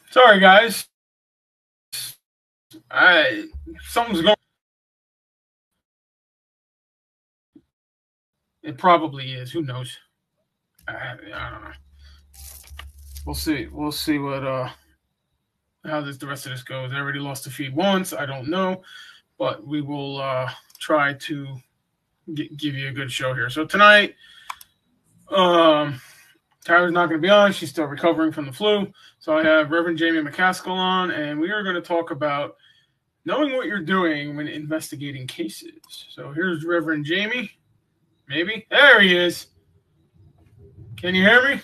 Sorry, guys. Something's going. It probably is. Who knows? I don't know. We'll see. We'll see what how the rest of this goes. I already lost the feed once. I don't know, but we will try to give you a good show here. So tonight, Tyler's not going to be on. She's still recovering from the flu. So I have Reverend Jamie McCaskill on, and we are going to talk about knowing what you're doing when investigating cases. So here's Reverend Jamie. Maybe. There he is. Can you hear me?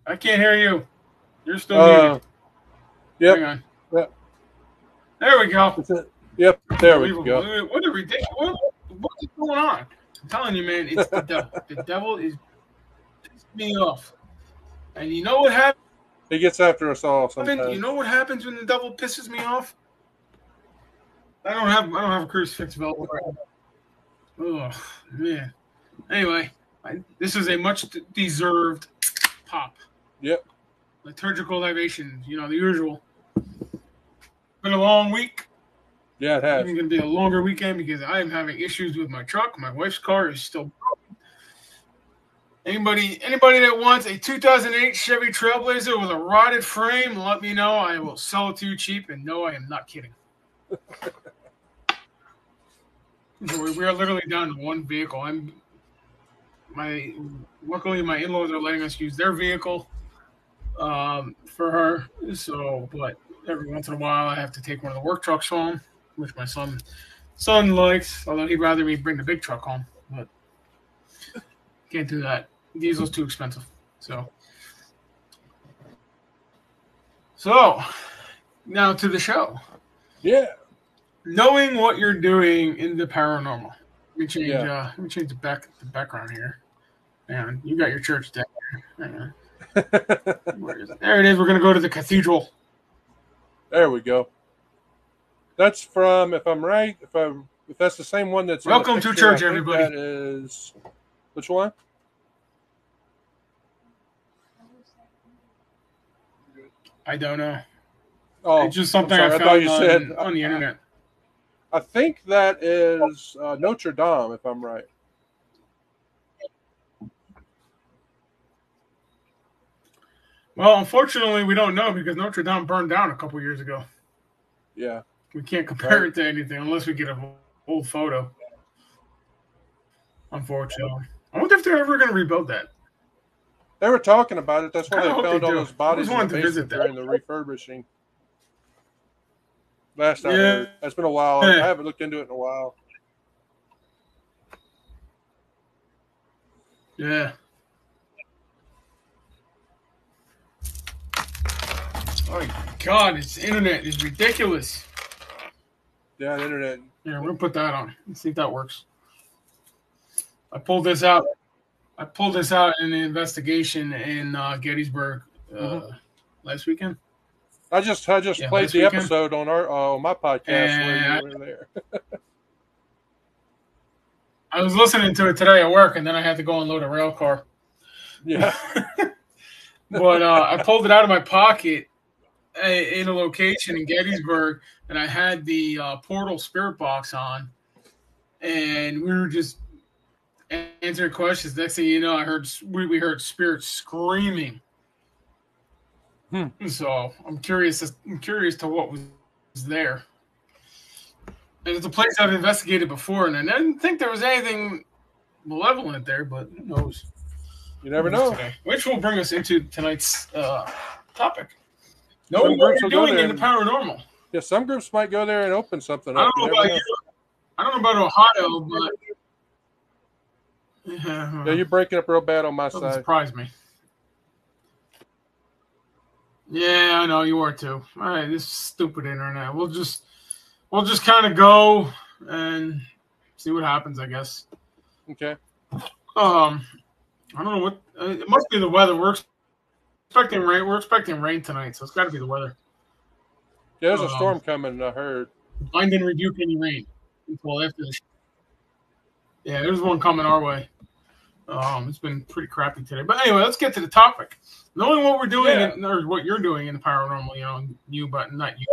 I can't hear you. You're still muted. Yep. Hang on. Yep. There we go. Yep. There we go. What a ridiculous. What is going on? I'm telling you, man, it's the devil. The devil is pissing me off. And you know what happens? He gets after us all sometimes. You know what happens when the devil pisses me off? I don't have a crucifix available right now. Oh man. Anyway, this is a much deserved pop. Yep. Liturgical libations, the usual. Been a long week. Yeah, it has. It's going to be a longer weekend because I am having issues with my truck. My wife's car is still broken. Anybody that wants a 2008 Chevy Trailblazer with a rotted frame, let me know. I will sell it to you cheap. And no, I am not kidding. We are literally down to one vehicle. Luckily my in-laws are letting us use their vehicle for her. So, but every once in a while I have to take one of the work trucks home, which my son likes. Although he'd rather me bring the big truck home, but can't do that. Diesel's too expensive. So now to the show. Yeah. Knowing what you're doing in the paranormal. Let me change the background here. Man, you got your church down there. Where is it? There it is. We're gonna go to the cathedral. There we go. That's from, if I'm right, if that's the same one that's welcome to church, everybody. That is which one? I don't know. Oh, it's just something I found on the internet. I think that is Notre Dame, if I'm right. Well, unfortunately, we don't know because Notre Dame burned down a couple years ago. Yeah. We can't compare it to anything unless we get an old photo. Unfortunately. I wonder if they're ever going to rebuild that. They were talking about it. That's why they found all those bodies in the basement during the refurbishing. Last I heard. That's been a while. I haven't looked into it in a while. Yeah. Oh my God, this internet is ridiculous. Yeah, the internet. Yeah, we're gonna put that on. Let's see if that works. I pulled this out in the investigation in Gettysburg last weekend. I just played the episode on my podcast where you were there. I was listening to it today at work, and then I had to go unload a rail car. Yeah. But I pulled it out of my pocket in a location in Gettysburg, and I had the portal spirit box on, and we were just answering questions. Next thing you know, we heard spirits screaming. So I'm curious to what was there. And it's a place I've investigated before, and I didn't think there was anything malevolent there, but who knows? You never know. Today. Which will bring us into tonight's topic. Knowing what you're doing in the paranormal. Yeah, some groups might go there and open something up. I don't know about you. I don't know about Ohio, but yeah, you're breaking up real bad on my side. Surprise me. Yeah, I know you are too. All right, this stupid internet. We'll just kind of go and see what happens, I guess. Okay. I don't know what. It must be the weather. We're expecting rain. We're expecting rain tonight, so it's got to be the weather. Yeah, there's a storm coming. I heard. Bind and rebuke any rain until after the. Yeah, there's one coming our way. It's been pretty crappy today. But anyway, let's get to the topic. Knowing what we're doing or what you're doing in the paranormal, you, but not you.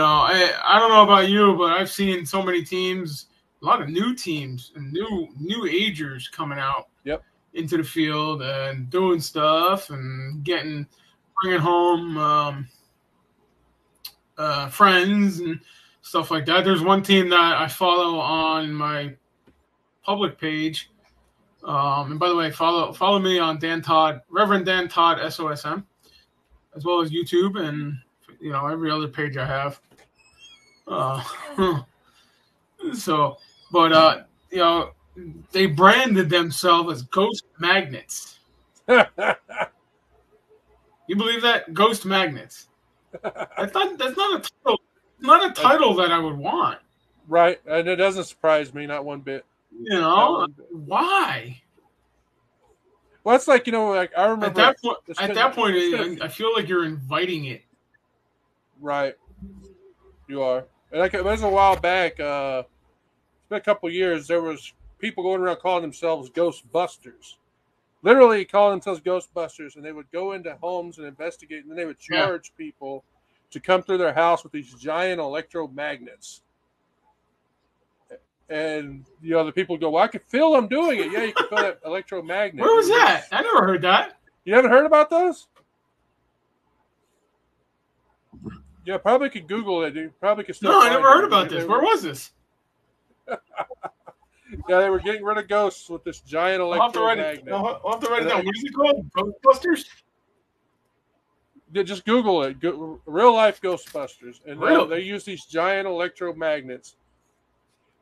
I don't know about you, but I've seen so many teams, a lot of new teams and new agers coming out into the field and doing stuff and bringing home friends and stuff like that. There's one team that I follow on my public page. And by the way, follow me on Dan Todd, Reverend Dan Todd SOSM, as well as YouTube and every other page I have. They branded themselves as ghost magnets. You believe that? Ghost magnets. That's not a title. Not a title that I would want. Right, and it doesn't surprise me, not one bit. Why? Well, it's like like I remember at that point, I feel like you're inviting it. Right, you are. And like it was a while back. It's been a couple of years. There was people going around calling themselves Ghostbusters, literally calling themselves Ghostbusters, and they would go into homes and investigate, and then they would charge people to come through their house with these giant electromagnets. And the people go, "Well, I could feel them doing it." Yeah, you can feel that electromagnet. Where was that? I never heard that. You haven't heard about those? Yeah, probably could Google it. You probably could still. No, I never heard about this. Where was this? Yeah, they were getting rid of ghosts with this giant electromagnet. I'll have to write it down. What is it called? Ghostbusters? Yeah, just Google it. Real life Ghostbusters, and Really? they use these giant electromagnets.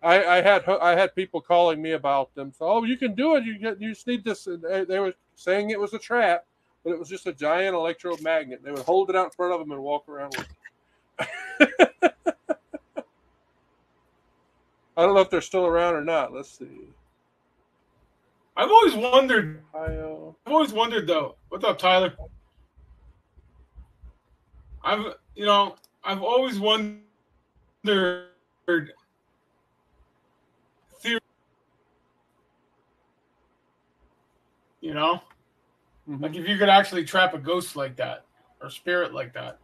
I had people calling me about them. So, you can do it. You just need this. They were saying it was a trap, but it was just a giant electromagnet. They would hold it out in front of them and walk around with it. I don't know if they're still around or not. Let's see. I've always wondered. Though. What's up, Tyler? I've always wondered. Like if you could actually trap a ghost like that or spirit like that,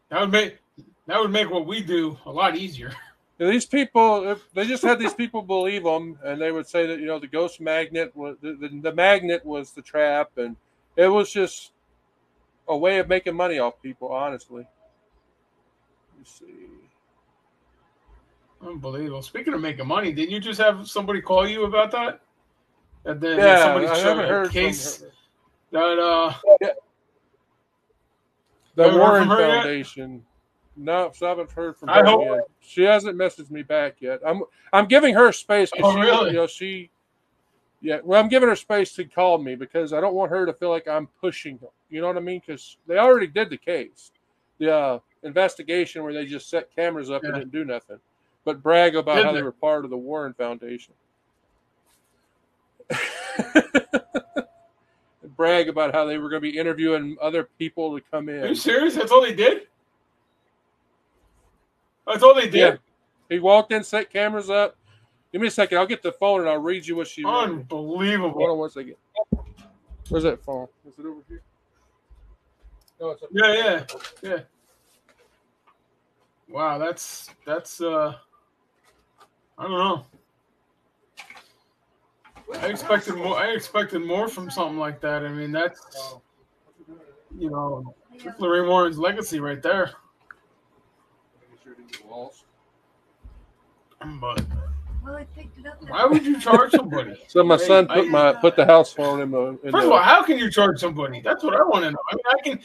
that would make what we do a lot easier. These people, they just had these people believe them, and they would say that the ghost magnet was the magnet was the trap, and it was just a way of making money off people. Honestly, let's see. Unbelievable. Speaking of making money, didn't you just have somebody call you about that? And then somebody showed a case that the Warren Foundation. No, so I haven't heard from her yet. She hasn't messaged me back yet. I'm giving her space because I'm giving her space to call me because I don't want her to feel like I'm pushing her. You know what I mean? Because they already did the case, the investigation where they just set cameras up and didn't do nothing, but brag about how they were part of the Warren Foundation. Brag about how they were going to be interviewing other people to come in. Are you serious? That's all they did? That's all they did? Yeah. He walked in, set cameras up. Give me a second. I'll get the phone and I'll read you what she wrote. Unbelievable. Hold on one second. Where's that phone? Is it over here? No, it's up here. Yeah. Wow, that's I don't know. I expected more from something like that. I mean, that's Lorraine Warren's legacy right there. But why would you charge somebody? So my son put the house phone in the. First of all, how can you charge somebody? That's what I want to know. I mean, I can.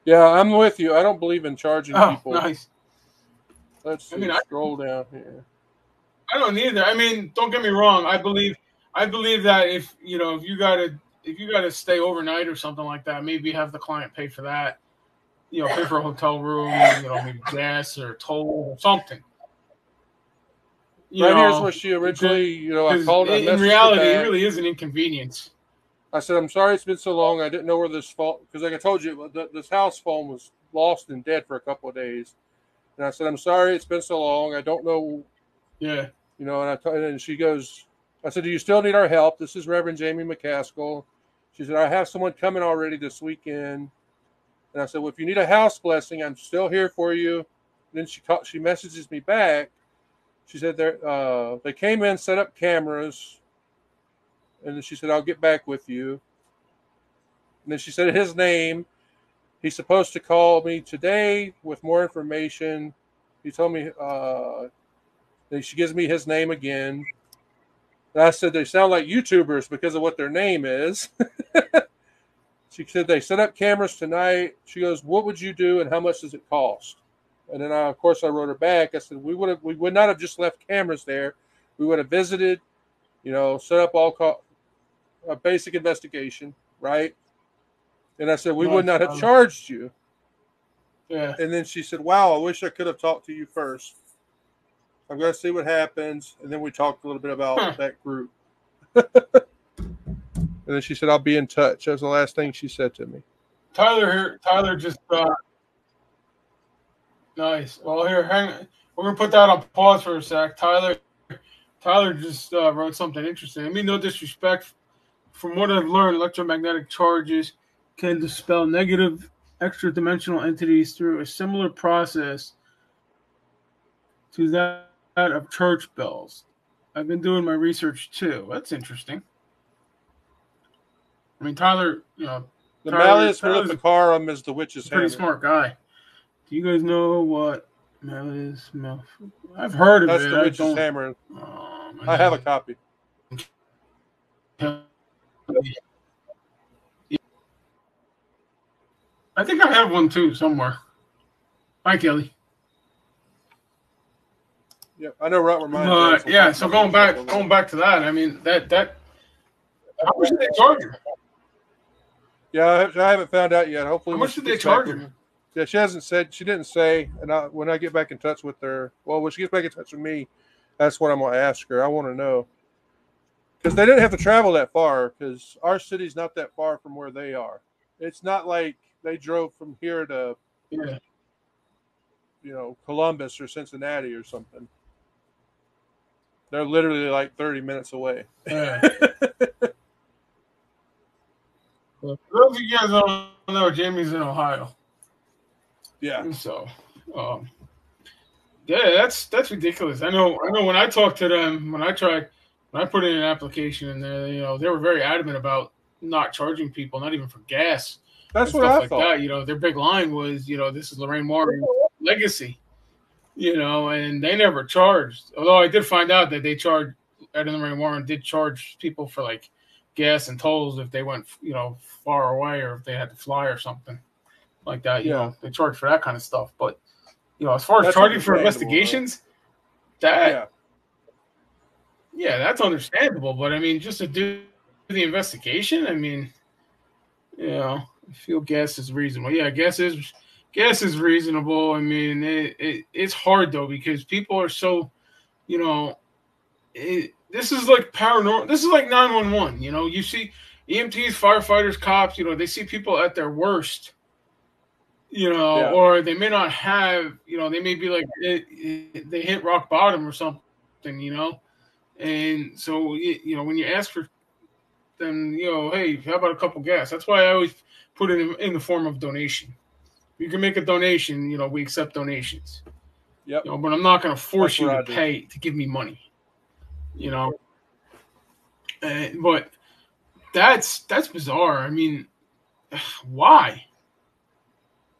Yeah, I'm with you. I don't believe in charging people. Nice. Let's see. Scroll down here. I don't either. I mean, don't get me wrong. I believe that if you gotta stay overnight or something like that, maybe have the client pay for that. Pay for a hotel room, maybe gas or toll or something. Here's what she originally, I called her. In reality, it really is an inconvenience. I said, I'm sorry it's been so long. I didn't know where this phone, because like I told you, this house phone was lost and dead for a couple of days. And I said, I'm sorry it's been so long. I don't know And she goes, I said, do you still need our help? This is Reverend Jamie McCaskill. She said, I have someone coming already this weekend. And I said, well, if you need a house blessing, I'm still here for you. And then she messages me back. She said they came in, set up cameras, and then she said, I'll get back with you. And then she said his name. He's supposed to call me today with more information. He told me she gives me his name again. And I said they sound like YouTubers because of what their name is. She said they set up cameras tonight. She goes, what would you do and how much does it cost? And then, of course, I wrote her back. I said, we would not have just left cameras there. We would have visited, set up a basic investigation, right? And I said, we would not have charged you. Yeah. And then she said, wow, I wish I could have talked to you first. I'm going to see what happens. And then we talked a little bit about that group. And then she said, I'll be in touch. That was the last thing she said to me. Tyler just nice. Well, here, hang on. We're going to put that on pause for a sec. Tyler just wrote something interesting. I mean, no disrespect. From what I've learned, electromagnetic charges can dispel negative extra-dimensional entities through a similar process to that of church bells. I've been doing my research too. That's interesting. I mean, Tyler, the Malleus Maleficarum is the witch's hammer. Pretty smart guy. Do you guys know what Malleus I've heard of it. That's the witch's hammer. I have a copy. I think I have one too somewhere. Hi, Kelly. Yep, I know right where mine is. Yeah, so going back to that, I mean that how much did they charge her? Yeah, I haven't found out yet. Hopefully, how much did they charge her? Yeah, she hasn't said. She didn't say. And when I get back in touch with her, when she gets back in touch with me, that's what I'm going to ask her. I want to know because they didn't have to travel that far. Because our city's not that far from where they are. It's not like they drove from here to, Columbus or Cincinnati or something. They're literally like 30 minutes away. Yeah. For those of you guys don't know, Jamie's in Ohio. Yeah. So, that's ridiculous. I know. When I talked to them, when I put in an application in there, they were very adamant about not charging people, not even for gas. That's what I thought. That. Their big line was, this is Lorraine Warren's legacy. And they never charged. Although I did find out that they charged, Ed and Lorraine Warren did charge people for like gas and tolls if they went, far away or if they had to fly or something like that. They charge for that kind of stuff. But, as far as charging for investigations, that's understandable. But I mean, just to do the investigation, I mean, I feel gas is reasonable. Yeah, gas is reasonable. I mean, it's hard though because people are so, this is like paranormal. This is like 911. You see EMTs, firefighters, cops. They see people at their worst. Or they may not have. They may be like they hit rock bottom or something. And so when you ask for them, hey, how about a couple gas? That's why I always put it in the form of donation. You can make a donation, we accept donations. Yep. But I'm not going to force you to pay to give me money. But that's bizarre. I mean, why?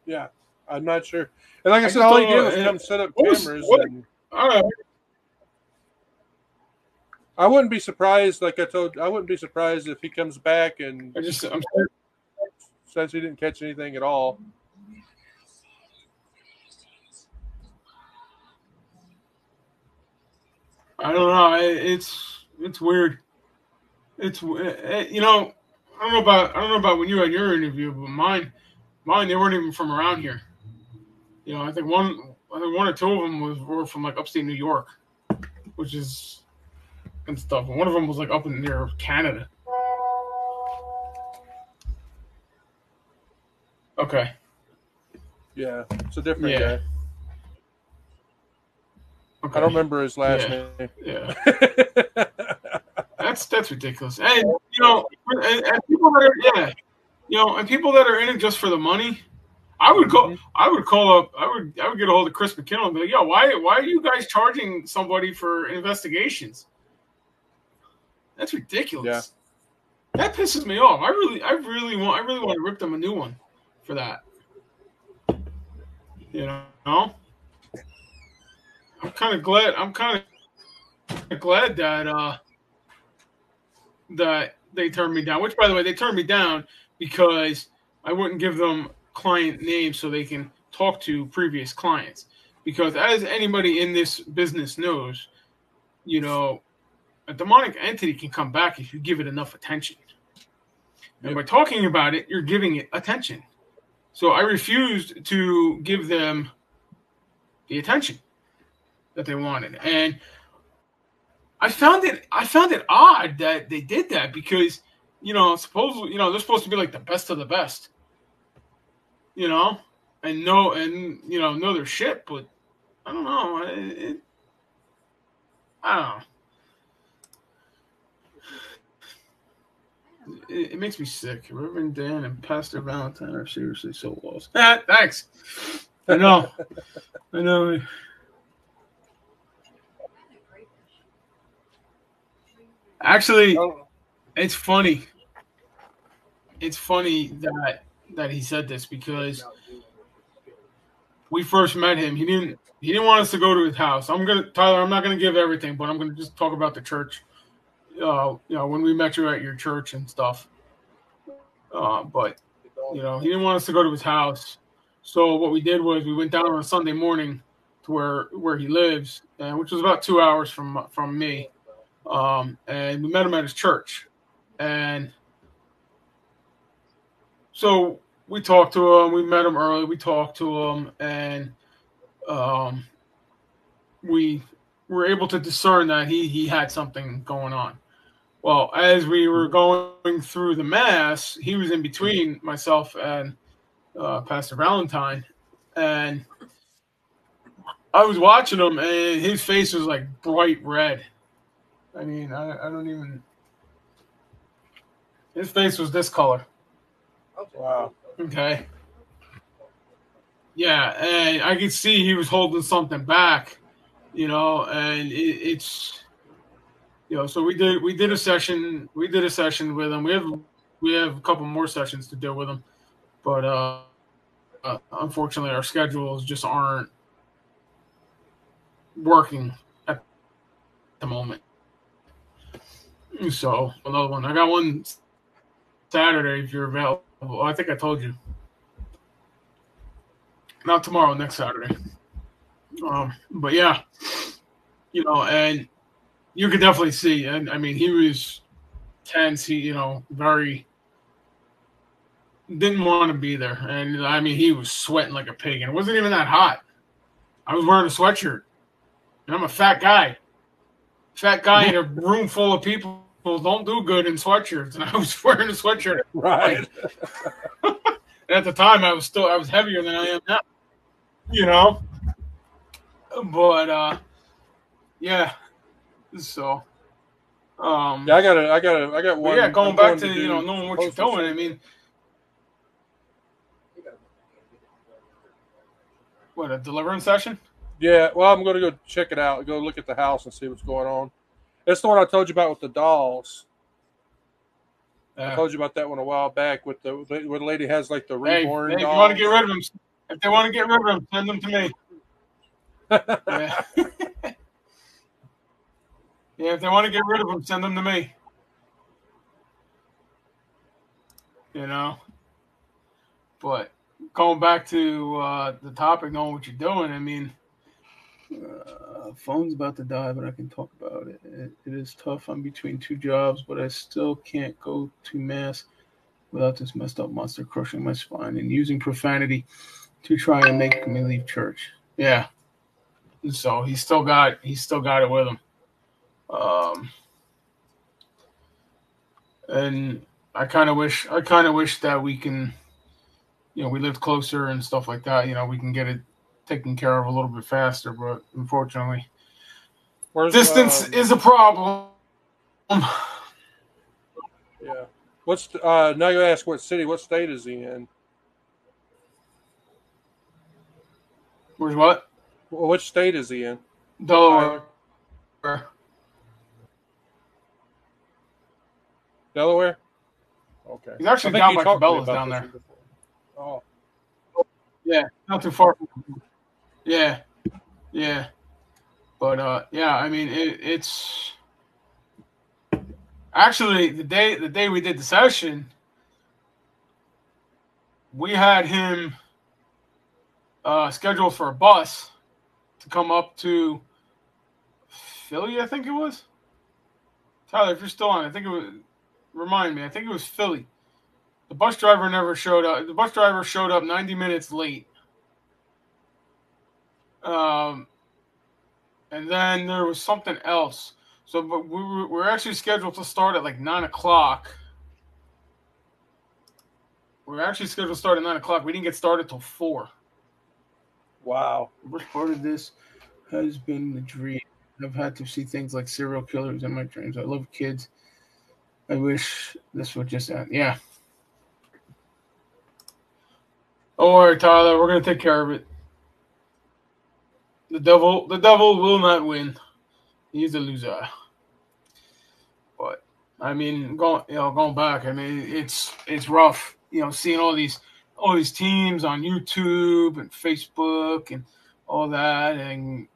Yeah, I'm not sure. And like I said, all he did was come set up cameras. I don't know. I wouldn't be surprised. Like I wouldn't be surprised if he comes back and says he didn't catch anything at all. I don't know. It's weird. It's I don't know about when you had your interview, but mine they weren't even from around here. I think one or two of them were from like upstate New York, which is and stuff. And one of them was like up in near Canada. Okay. Yeah, it's a different guy. I don't Okay. remember his last Yeah. name. Yeah. That's ridiculous. And and people that are and people that are in it just for the money. Hmm. I would call up. I would get a hold of Chris McKinnon and be like, "Yo, why are you guys charging somebody for investigations? That's Yeah. ridiculous. That pisses me off. I really want to rip them a new one for that. You know, I'm kind of glad that they turned me down. Which, by the way, they turned me down because I wouldn't give them client names so they can talk to previous clients. Because as anybody in this business knows, you know, a demonic entity can come back if you give it enough attention. And Yep. by talking about it, you're giving it attention. So I refused to give them the attention that they wanted. And I found it odd that they did that because, supposedly, they're supposed to be like the best of the best, you know, know their shit, but I don't know. I don't know. It makes me sick. Reverend Dan and Pastor Valentine are seriously so lost. Thanks. I know. I know. Actually, Oh, it's funny. It's funny that he said this because we first met him. He didn't want us to go to his house. Tyler. I'm not gonna give everything, but I'm gonna just talk about the church. When we met you at your church and stuff. But he didn't want us to go to his house. So what we did was we went down on a Sunday morning to where he lives, and which was about 2 hours from me. And we met him at his church, and so we talked to him. We met him early. We talked to him, and um, we were able to discern that he had something going on. Well, as we were going through the mass, he was in between myself and Pastor Valentine, and I was watching him, and his face was like bright red. I mean, I don't even. His face was this color. wow. Okay. Yeah, and I could see he was holding something back, and it's So we did a session with him. We have a couple more sessions to do with him, but unfortunately our schedules just aren't working at the moment. So another one. I got one Saturday if you're available. I think I told you. Not tomorrow, next Saturday. But yeah, and you could definitely see. And I mean, he was tense. He, very didn't want to be there. And I mean, he was sweating like a pig, and it wasn't even that hot. I was wearing a sweatshirt, and I'm a fat guy. Fat guy in a room full of people don't do good in sweatshirts, and I was wearing a sweatshirt. Right. And at the time, I was heavier than I am now. You know, but yeah. So, Yeah, I got one. yeah, going I'm back going to do knowing what you're postal doing. I service. mean, what, a deliverance session? Yeah, well, I'm going to go check it out. Go look at the house and see what's going on. It's the one I told you about with the dolls. I told you about that one a while back with where the lady has like the Hey, reborn if you want to get dolls. rid of them, if they want to get rid of them, send them to me. Yeah. Yeah, if they want to get rid of them, send them to me. You know, but going back to the topic, knowing what you're doing. I mean, phone's about to die, but I can talk about it. It is tough. I'm between two jobs, but I still can't go to mass without this messed up monster crushing my spine and using profanity to try and make me leave church. Yeah. So he's still got it with him. Um, and I kind of wish that we can, we lived closer and stuff like that. We can get it taken care of a little bit faster, but unfortunately, Where's Distance is a problem. Yeah. What's now you ask what city, what state is he in? Where's what? Well, which state is he in? Delaware. Tyler? Delaware? Okay. He's I actually think down you by talked to me Cabela's about down this there. one before. Oh. Yeah, not too far. Yeah, yeah. But yeah, I mean, it's actually the day we did the session, we had him scheduled for a bus to come up to Philly. I think it was. Tyler, if you're still on, I think it was. Remind me. I think it was Philly. The bus driver never showed up. The bus driver showed up 90 minutes late. Um, and then there was something else. So, but we were actually scheduled to start at like 9 o'clock. We were actually scheduled to start at 9 o'clock. We didn't get started till 4. Wow. The worst part of this has been the dream. I've had to see things like serial killers in my dreams. I love kids. I wish this would just end. Yeah. Don't worry, Tyler. We're gonna take care of it. The devil will not win. He's a loser. But I mean, going back. I mean, it's rough. Seeing all these teams on YouTube and Facebook and all that, and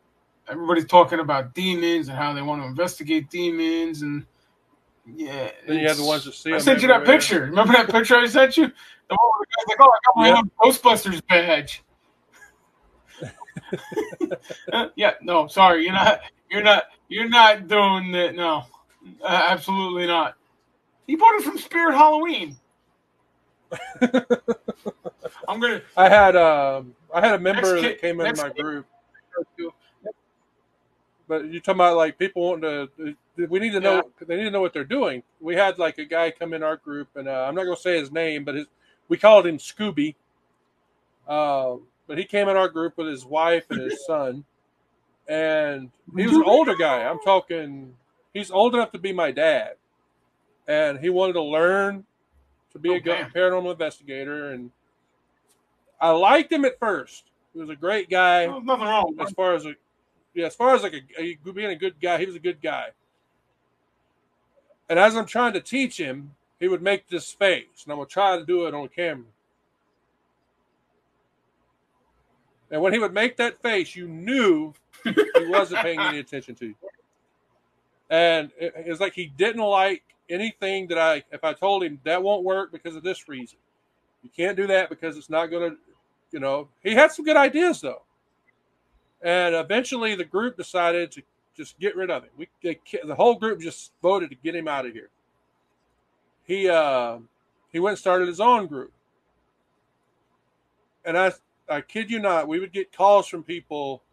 everybody's talking about demons and how they want to investigate demons, and yeah, Then you have the ones that see I them sent you that everywhere. picture. Remember that picture I sent you? The one where the guy's like, "Oh, I got my own Ghostbusters badge." Yeah, no, sorry, you're not doing that. No, absolutely not. He bought it from Spirit Halloween. I'm gonna I had a member that came into next my kid. group, but you're talking about like people wanting to. We need to Yeah. know. They need to know what they're doing. We had like a guy come in our group, and I'm not going to say his name, but we called him Scooby. But he came in our group with his wife and his son, and he was an older guy. I'm talking. He's old enough to be my dad, and he wanted to learn to be a paranormal investigator, and I liked him at first. He was a great guy. There's nothing wrong. As far as like being a good guy, he was a good guy. And as I'm trying to teach him, he would make this face, and I'm gonna try to do it on camera. And when he would make that face, you knew he wasn't paying any attention to you. And it's like he didn't like anything that if I told him that won't work because of this reason. You can't do that because it's not going to, he had some good ideas though. And eventually the group decided to just get rid of him. The whole group just voted to get him out of here. He went and started his own group. And I kid you not, we would get calls from people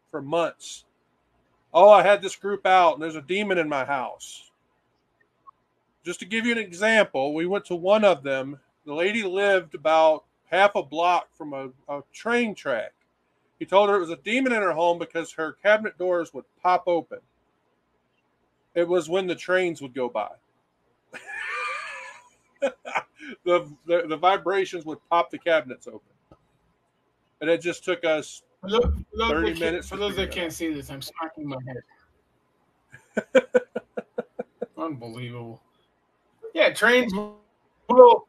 for months. Oh, I had this group out and there's a demon in my house. Just to give you an example, we went to one of them. The lady lived about half a block from a train track. He told her it was a demon in her home because her cabinet doors would pop open. It was when the trains would go by. the vibrations would pop the cabinets open. And it just took us 30 minutes. For those that can't see this, I'm smacking my head. Unbelievable. Yeah, trains. Well,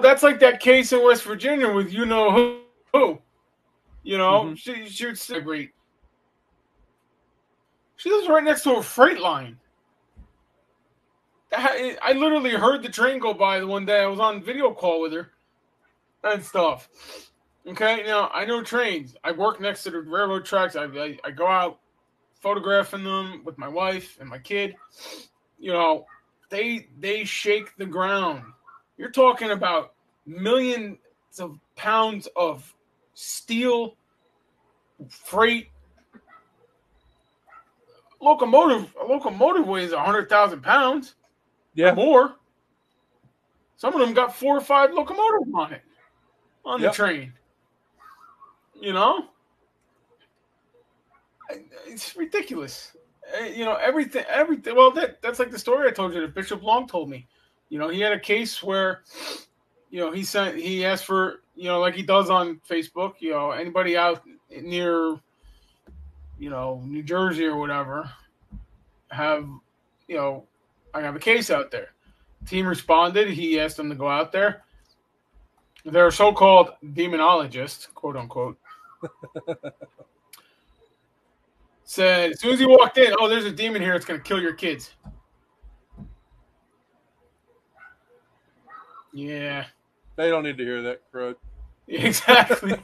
that's like that case in West Virginia with who. She would vibrate. She lives right next to a freight line. I literally heard the train go by the one day. I was on video call with her and stuff. Okay, now I know trains. I work next to the railroad tracks. I go out photographing them with my wife and my kid. They shake the ground. You're talking about millions of pounds of steel, freight. A locomotive weighs 100,000 pounds. Yeah, more. Some of them got 4 or 5 locomotives on it the train. It's ridiculous. Everything. Well, that's like the story I told you that Bishop Long told me. He had a case where, he asked for, like he does on Facebook, anybody out near, New Jersey or whatever, have, you know, I have a case out there. Team responded. He asked them to go out there. Their so-called demonologist, quote unquote, said as soon as he walked in, "Oh, there's a demon here. It's going to kill your kids." Yeah, They don't need to hear that crud. exactly.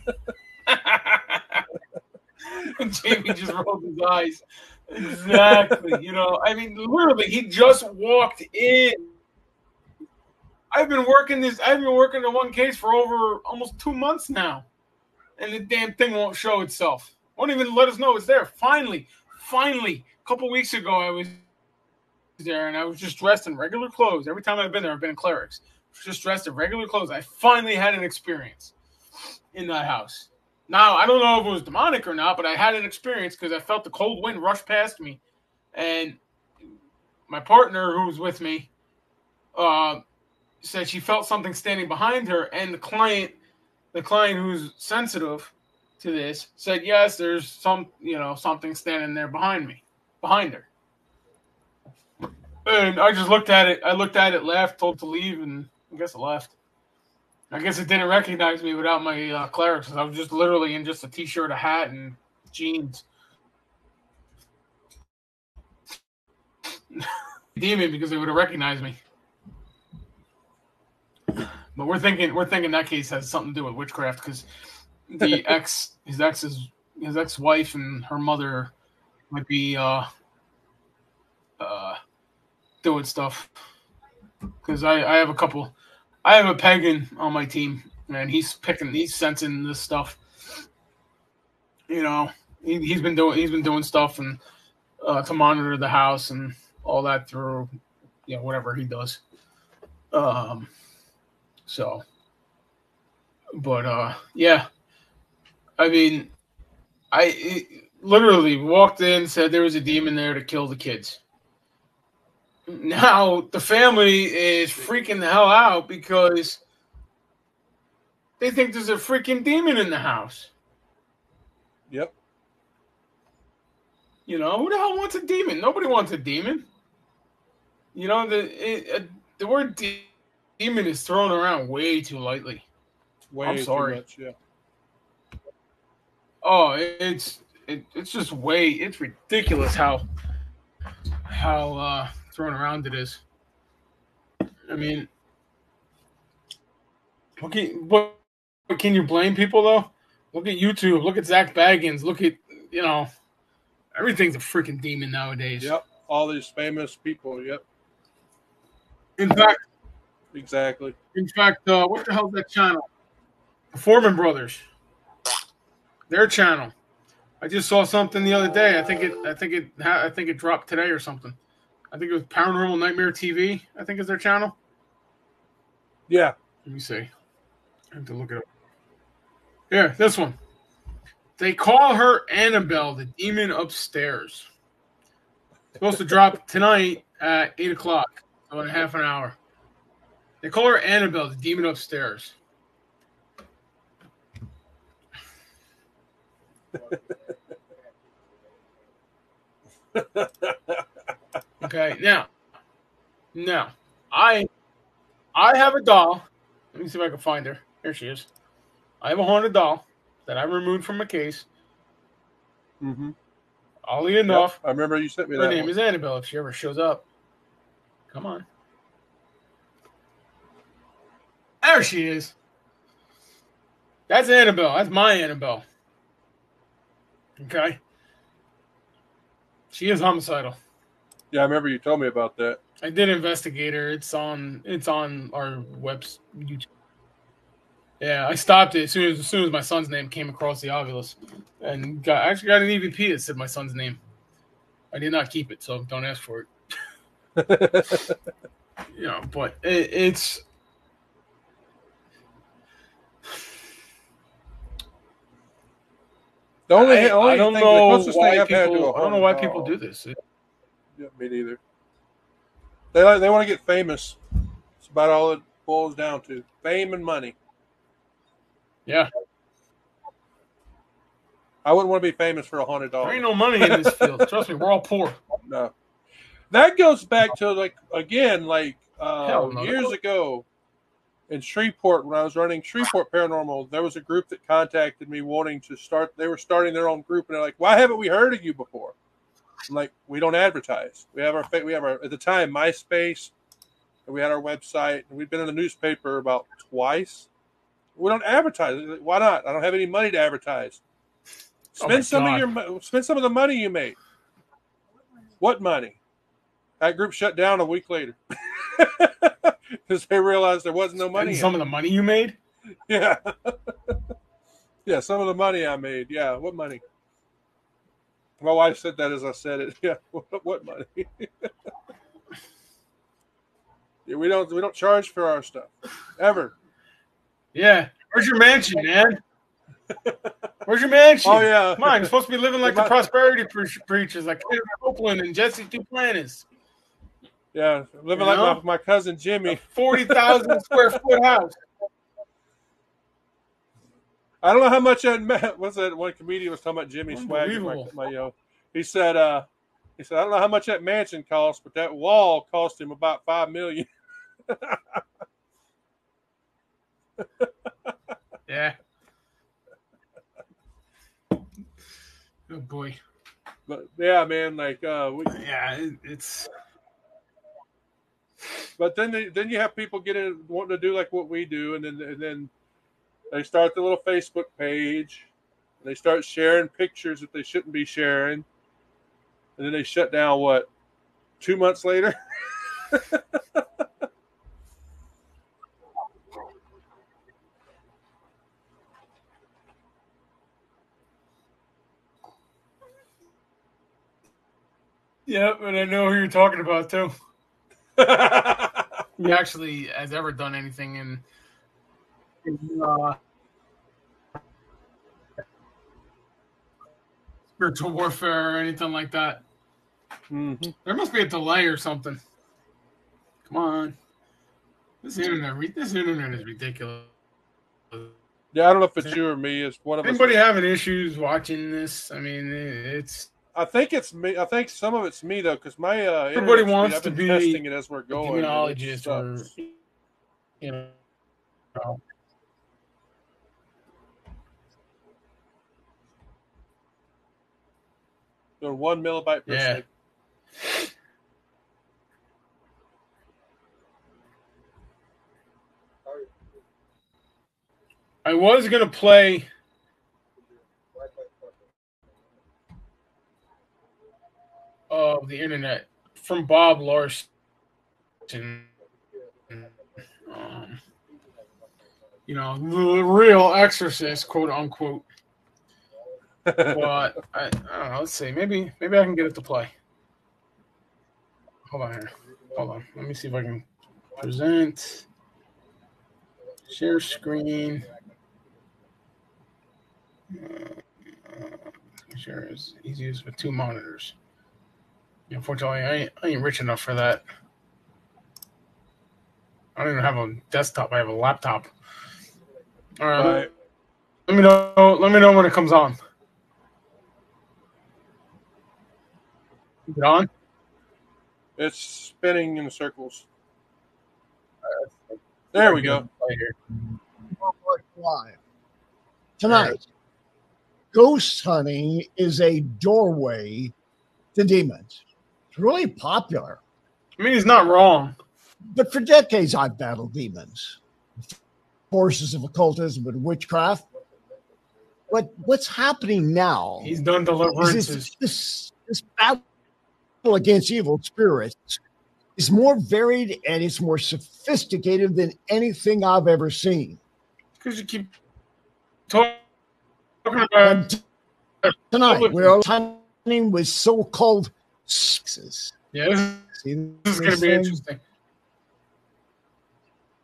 And Jamie just rolled his eyes. Exactly. I mean, literally, he just walked in. I've been working the one case for over almost 2 months now, and the damn thing won't show itself. Won't even let us know it's there. Finally, a couple weeks ago, I was there and I was just dressed in regular clothes. Every time I've been there, I've been in clerics. Just dressed in regular clothes. I finally had an experience in that house. Now, I don't know if it was demonic or not, but I had an experience because I felt the cold wind rush past me. And my partner, who was with me, said she felt something standing behind her. And the client who's sensitive to this, said, yes, there's something standing there behind her. And I just looked at it. Laughed, told to leave, and I guess it left. I guess it didn't recognize me without my clerics. I was just literally in just a t-shirt, a hat, and jeans. Demon, because they would have recognized me. But we're thinking that case has something to do with witchcraft because his ex-wife and her mother might be doing stuff. Because I have a pagan on my team, and he's sensing this stuff. He's been doing stuff and to monitor the house and all that through whatever he does. So, but yeah, I mean, literally walked in, said there was a demon there to kill the kids. Now the family is freaking the hell out because they think there's a freaking demon in the house. Yep. Who the hell wants a demon? Nobody wants a demon. The word demon is thrown around way too lightly. I'm sorry. Too much, yeah. Oh, it's just it's ridiculous how thrown around it is. I mean, what can you blame people though? Look at YouTube. Look at Zach Baggins. Look at everything's a freaking demon nowadays. Yep, all these famous people. Yep. In fact, exactly. What the hell's that channel? The Foreman Brothers. Their channel. I just saw something the other day. I think it dropped today or something. I think it was Paranormal Nightmare TV. I think is their channel. Yeah. Let me see. I have to look it up. Here, this one. They call her Annabelle, the demon upstairs. Supposed to drop tonight at 8:00, so in half an hour. They call her Annabelle, the demon upstairs. Okay, now, I have a doll. Let me see if I can find her. Here she is. I have a haunted doll that I removed from a case. Mm-hmm. Oddly enough, I remember you sent me that. Her name is Annabelle. If she ever shows up, come on. There she is. That's Annabelle. That's my Annabelle. Okay. She is homicidal. Yeah, I remember you told me about that. I did investigate her. It's on our web's YouTube. Yeah, I stopped it as soon as my son's name came across the Ovilus, and actually got an EVP that said my son's name. I did not keep it, so don't ask for it. But it's. The only I don't thing, the know closest thing why I've had to people. a I don't know haunted why people doll. do this. Yeah, me neither. They want to get famous. It's about all it boils down to: fame and money. Yeah, I wouldn't want to be famous for a haunted there doll. ain't no money in this field. Trust me, we're all poor. No, that goes back to like again, like Hell no. years ago in Shreveport when I was running Shreveport Paranormal. There was a group that contacted me wanting to start. They were starting their own group, and they're like, "Why haven't we heard of you before?" I'm like, "We don't advertise. We have our at the time MySpace, and we had our website, and we'd been in the newspaper about twice. We don't advertise. Like, why not? I don't have any money to advertise. Oh my Spend some of the money you made. What money? That group shut down a week later because they realized there wasn't no money And in some it. of the money you made. Yeah, yeah, some of the money I made. Yeah, what money? My wife said that as I said it. Yeah, what money? Yeah, we don't charge for our stuff ever. Yeah. Where's your mansion, man? Where's your mansion? Oh yeah, Come on, you're supposed to be living like the my, prosperity preachers, like Kenneth Copeland and Jesse Duplantis. yeah, living You like know, my cousin a Jimmy. 40,000 square foot house. I don't know how much that what's that one comedian was talking about Jimmy Swaggart. Unbelievable. He said I don't know how much that mansion cost, but that wall cost him about $5 million. Yeah. Oh boy. But yeah, man, like Yeah, it's. but then you have people get in wanting to do like what we do, and then they start the little Facebook page. And they start sharing pictures that they shouldn't be sharing, and then they shut down. What 2 months later? Yep, and I know who you're talking about too. He actually has ever done anything in spiritual warfare or anything like that. Mm-hmm. There must be a delay or something. Come on, this internet is ridiculous. Yeah, I don't know if it's you or me. It's one of us. Anybody having issues watching this? I mean, it's I think it's me. I think some of it's me though, because my everybody internet speed. wants I've to been be testing it as we're a going, and it demonologist or sucks. you know. Doing 1 MB per Yeah. second. I was gonna play of the internet from Bob Larson. Um, the real exorcist, quote unquote. But I don't know. Let's see. Maybe I can get it to play. Hold on here. Hold on. Let me see if I can present, share screen. Share is easiest with two monitors. Unfortunately, I ain't rich enough for that. I don't even have a desktop. I have a laptop. All right. Right. Let me know. Let me know when it comes on. Is it on? It's spinning in circles. There we go. Live. Tonight, ghost hunting is a doorway to demons. It's really popular. I mean, he's not wrong. But for decades, I've battled demons, forces of occultism and witchcraft. But what's happening now He's done is deliverances. this battle against evil spirits is more varied and it's more sophisticated than anything I've ever seen. Because you keep talking about And tonight, we're hunting with so-called sexes. yeah, this is going to be interesting.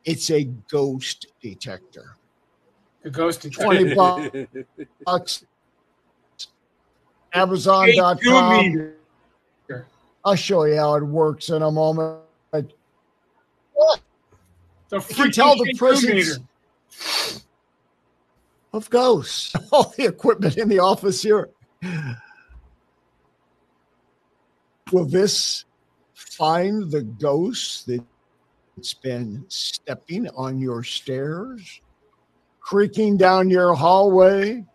It's a ghost detector. The ghost detector. 20 bucks Amazon.com. I'll show you how it works in a moment. The You can tell the freaking presence of ghosts. All the equipment in the office here. Will this find the ghost that's been stepping on your stairs, creaking down your hallway,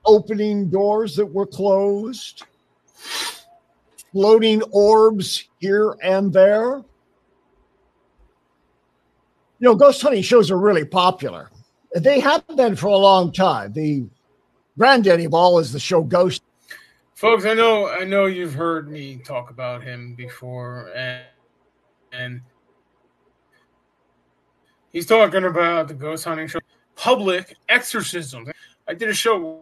opening doors that were closed, floating orbs here and there? You know, ghost hunting shows are really popular. They have been for a long time. The granddaddy of all is the show Ghost. Folks, I know you've heard me talk about him before, and he's talking about the ghost hunting show, public exorcisms. I did a show,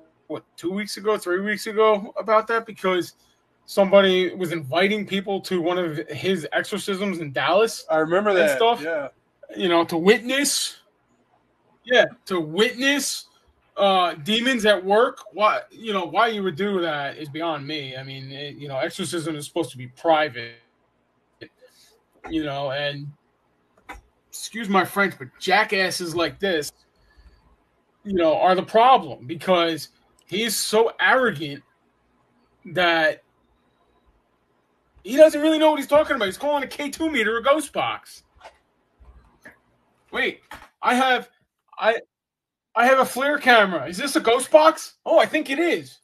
3 weeks ago about that because somebody was inviting people to one of his exorcisms in Dallas. I remember that stuff. Yeah. To witness demons at work. Why you would do that is beyond me. I mean, exorcism is supposed to be private, and excuse my French, but jackasses like this, are the problem because he's so arrogant that he doesn't really know what he's talking about. He's calling a K2 meter a ghost box. Wait, I have a flare camera. Is this a ghost box? Oh, I think it is.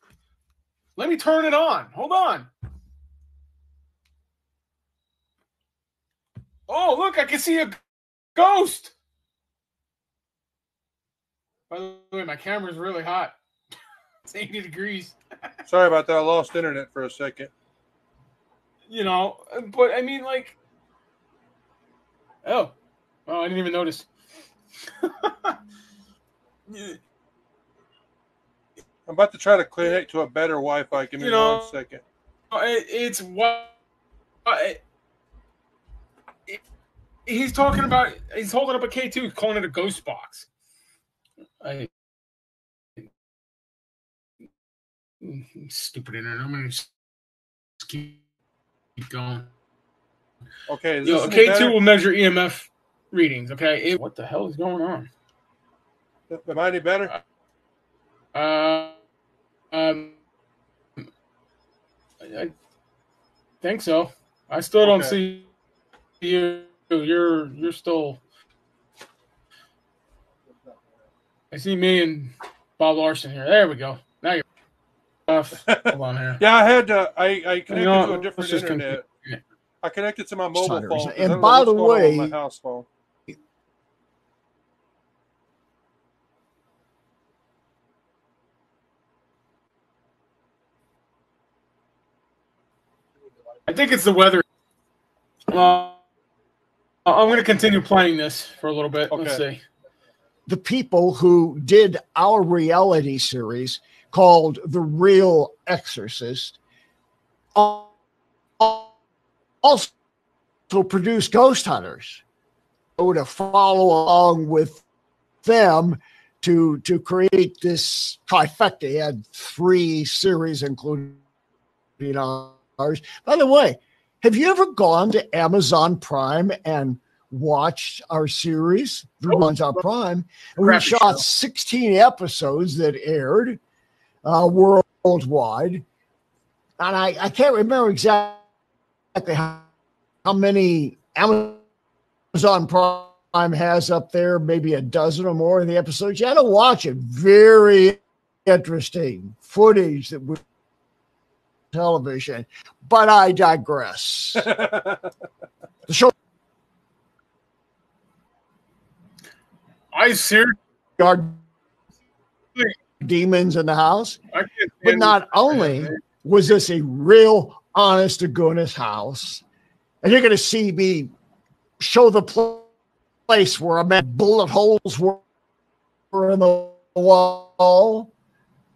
Let me turn it on. Hold on. Oh, look, I can see a ghost. By the way, my camera's really hot. It's 80 degrees. Sorry about that. I lost internet for a second. But I mean, like, oh, I didn't even notice. I'm about to try to connect to a better Wi-Fi. Give me 1 second. It's what he's talking about. He's holding up a K2, calling it a ghost box. Stupid internet. I'm gonna just keep going. Okay, K2 will measure EMF readings. Okay, what the hell is going on? Am I any better? I think so. I still don't see you. You're still. I see me and Bob Larson here. There we go. Now you're off. Hold on here. Yeah, I had I connected to a different internet. I connected to my mobile phone. And by the way, my house phone. I think it's the weather. I'm going to continue playing this for a little bit. Okay. Let's see. The people who did our reality series called The Real Exorcist also produced Ghost Hunters. To follow along with them to create this trifecta. He had 3 series, including ours. By the way, have you ever gone to Amazon Prime and watched our series, The Ones on Prime? And we shot 16 episodes that aired worldwide. And I can't remember exactly how many Amazon Prime has up there, maybe a dozen or more of the episodes. You had to watch it. Very interesting footage that was television, but I digress. The show. I seriously are demons in the house, but not only was this a real, honest to goodness house, and you're going to see me show the place where a man bullet holes were in the wall,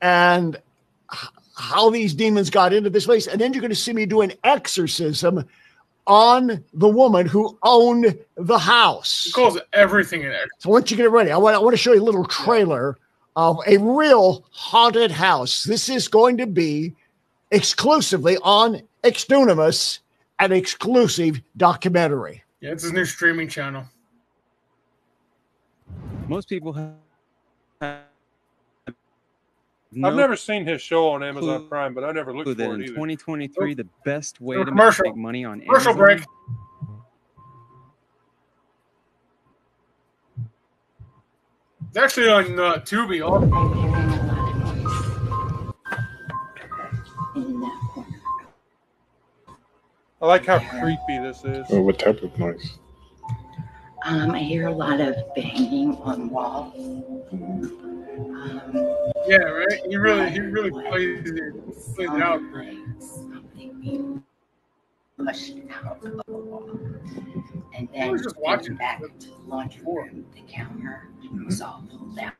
and how these demons got into this place. And then you're going to see me do an exorcism on the woman who owned the house. He calls everything an exorcism. So once you get it ready, I want to show you a little trailer of a real haunted house. This is going to be exclusively on Exdunamis, an exclusive documentary. Yeah, it's his new streaming channel. Most people have I've never seen his show on Amazon Prime, but I never looked for it in either. 2023, the best way to commercial. make money on Commercial Amazon. break. It's actually on Tubi. I like how creepy this is. Oh, what type of noise? I hear a lot of banging on walls. Yeah, right. He really plays it out. Like something being pushed out of the wall, and then was just watching back to the laundry room. The counter was all pulled out.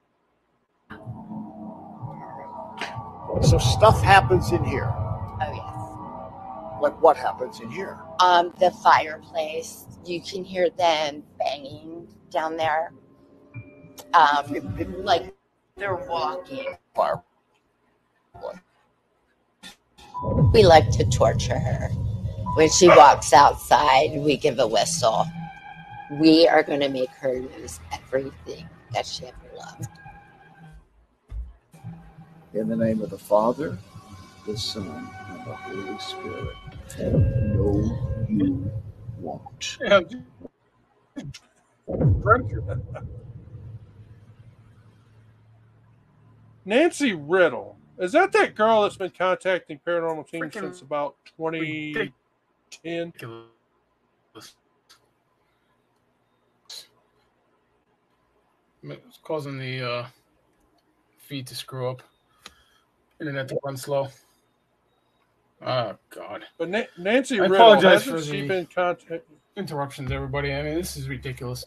So stuff happens in here. Oh yes. Like what happens in here? The fireplace. You can hear them banging down there. Like they're walking. Fire. We like to torture her. When she walks outside, we give a whistle. We are going to make her lose everything that she ever loved. In the name of the Father, the Son, and the Holy Spirit. No, you won't. Yeah. Nancy Riddle. Is that girl that's been contacting paranormal teams Freaking since about 2010? It's causing the feed to screw up. Internet to run slow. Oh God! But Nancy I Riddle, apologize hasn't for she the been contacting? interruptions, everybody. I mean, this is ridiculous.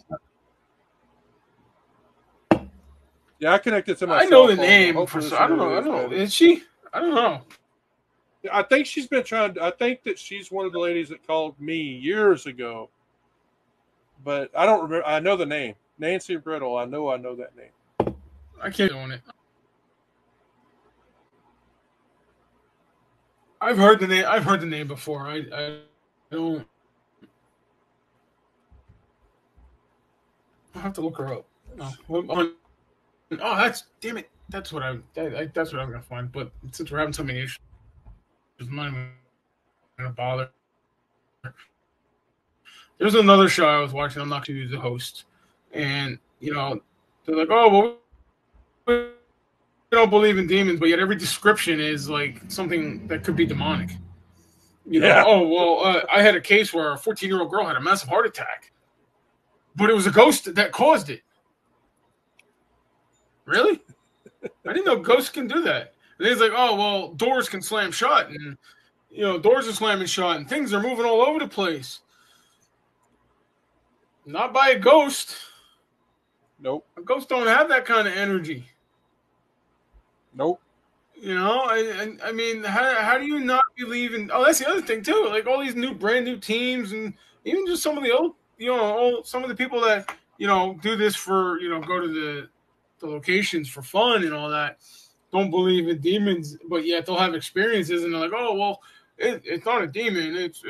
Yeah, I connected to my. I know cell the phone. name for. I don't know. I don't know. Is she? I don't know. I think she's been trying. I think that she's one of the ladies that called me years ago, but I don't remember. I know the name, Nancy Riddle. I know that name. I can't own it. I've heard the name. I've heard the name before. I don't. I'll have to look her up. Oh, that's damn it. That's what that's what I'm gonna find. But since we're having so many issues, I'm not even gonna bother. There's another show I was watching. I'm not going to use the host, and they're like, "Oh, well, we don't believe in demons," but yet every description is like something that could be demonic. Yeah. Oh well, I had a case where a 14-year-old girl had a massive heart attack, but it was a ghost that caused it. Really? I didn't know ghosts can do that. And he's like, "Oh well, doors can slam shut, and doors are slamming shut, and things are moving all over the place." Not by a ghost. Nope. A ghost don't have that kind of energy. Nope. I mean, how do you not believe in? Oh, that's the other thing too. Like all these brand new teams, and even just some of the old, some of the people that do this for go to the locations for fun and all that, don't believe in demons, but yet they'll have experiences, and they're like, oh well, it's not a demon. It's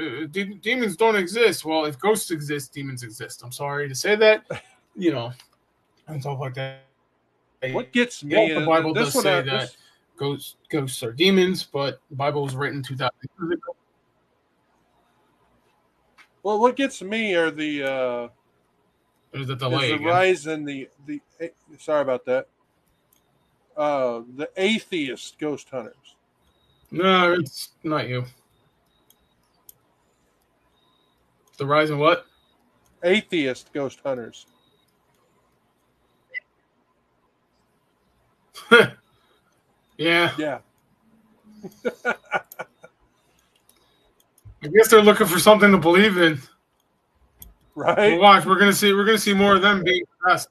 demons don't exist. Well, if ghosts exist, demons exist. I'm sorry to say that, and stuff like that. What gets me? The Bible does say that ghosts are demons, but the Bible was written 2,000 years ago. Well, what gets me are the There's a delay. the rise in the sorry about that. The atheist ghost hunters. No, it's not you. The rise in what? Atheist ghost hunters. Yeah. Yeah. I guess they're looking for something to believe in. Right. Well, watch, we're gonna see more of them being possessed.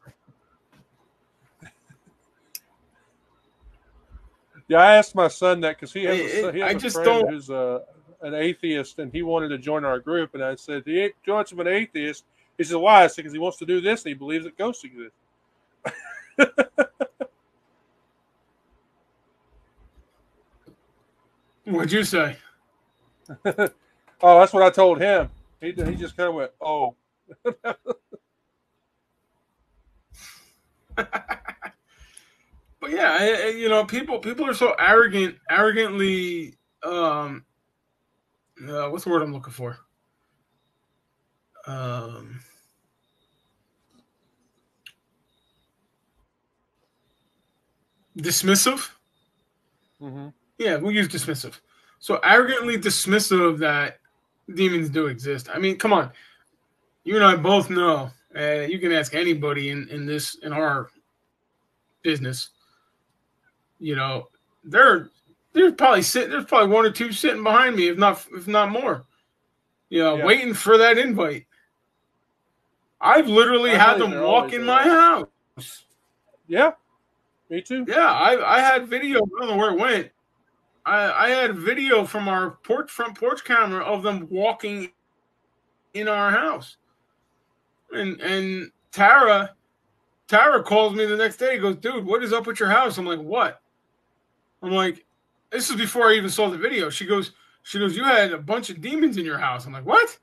Yeah, I asked my son that because he has I a just friend don't- who's an atheist, and he wanted to join our group. And I said, "He ain't joins an atheist." He said, "Why?" I said, "Because he wants to do this, and he believes that ghosts exist." What'd you say? Oh, that's what I told him. He just kind of went, "Oh." But yeah, people are so arrogantly. What's the word I'm looking for? Um, Dismissive. Mm-hmm. Yeah, we'll use dismissive. So arrogantly dismissive that demons do exist. I mean, come on. You and I both know. You can ask anybody in our business. You know, there there's probably one or two sitting behind me, if not more. Yeah, Waiting for that invite. I've literally I had believe them there walk always in my are. house. Yeah, me too. Yeah, I had video. I don't know where it went. I had video from our front porch camera of them walking in our house. And Tara calls me the next day. Goes, dude, what is up with your house? I'm like, what? I'm like, this is before I even saw the video. She goes, you had a bunch of demons in your house. I'm like, what?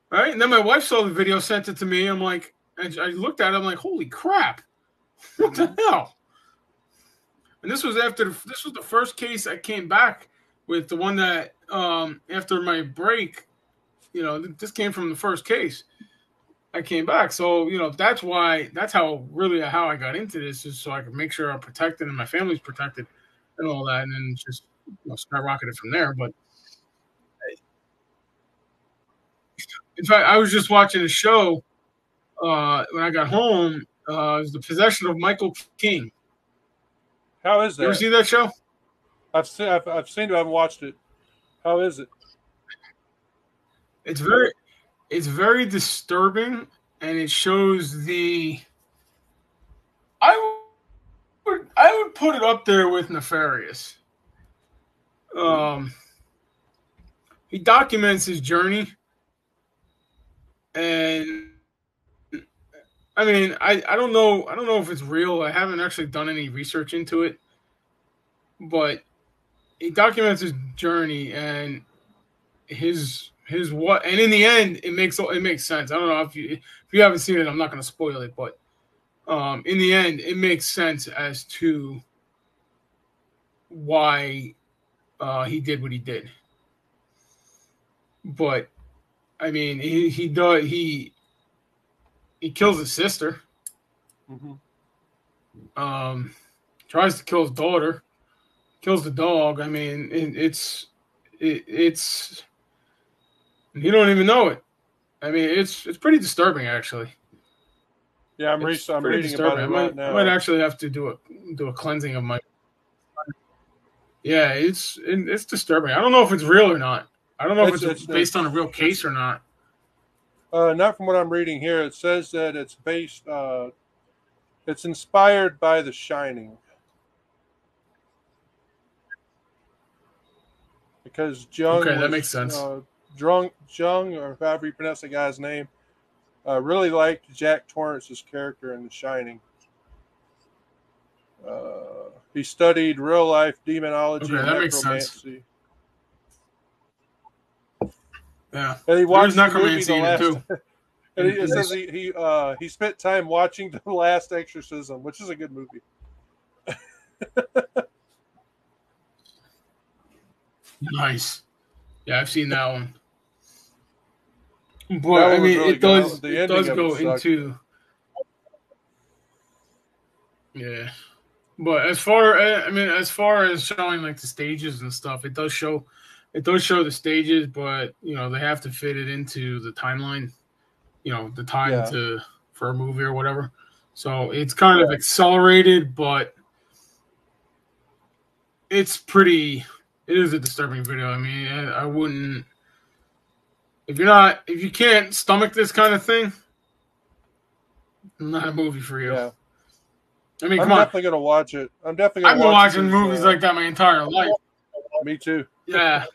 Right? And then my wife saw the video, sent it to me. I'm like, and I looked at it. I'm like, holy crap, what the hell? And this was the first case I came back with, the one that after my break, this came from the first case. I came back. So, that's how I got into this, is so I could make sure I'm protected and my family's protected and all that. And then just skyrocketed from there. But in fact, I was just watching a show when I got home. It was The Possession of Michael King. How is You ever that? see that show? I've seen it. I haven't watched it. How is it? It's very disturbing, and it shows I would put it up there with nefarious. He documents his journey, and I mean, I don't know if it's real. I haven't actually done any research into it, but he documents his journey and his what, and in the end, it makes sense. I don't know if you haven't seen it, I'm not going to spoil it, but in the end, it makes sense as to why he did what he did. But I mean, he kills his sister. Mm-hmm. Tries to kill his daughter. Kills the dog. I mean, it's you don't even know it. I mean, it's pretty disturbing, actually. Yeah, I'm reading about it right now. I might actually have to do a cleansing of my. Yeah, it's disturbing. I don't know if it's real or not. I don't know if it's based on a real case or not. Not from what I'm reading here. It says that it's based. It's inspired by The Shining. Because Jung that makes sense. Jung, or however you pronounce the guy's name, really liked Jack Torrance's character in The Shining. He studied real life demonology and that makes sense. necromancy. Yeah, And he watched the movie necromancy The in it Last. too. And it says he spent time watching The Last Exorcism, which is a good movie. Nice. Yeah, I've seen that one. But That I one was mean, really it does good. The it ending does of go it sucked. into. Yeah, but as far as showing like the stages and stuff, it does show the stages, but they have to fit it into the timeline. The time for a movie or whatever. So it's kind of accelerated, but it's pretty. It is a disturbing video. I mean, I wouldn't. If you can't stomach this kind of thing, not a movie for you. Yeah. I mean, I'm come on. definitely going to watch it. I'm definitely I've going to watch been watching movies like that my entire life. Me too. Yeah.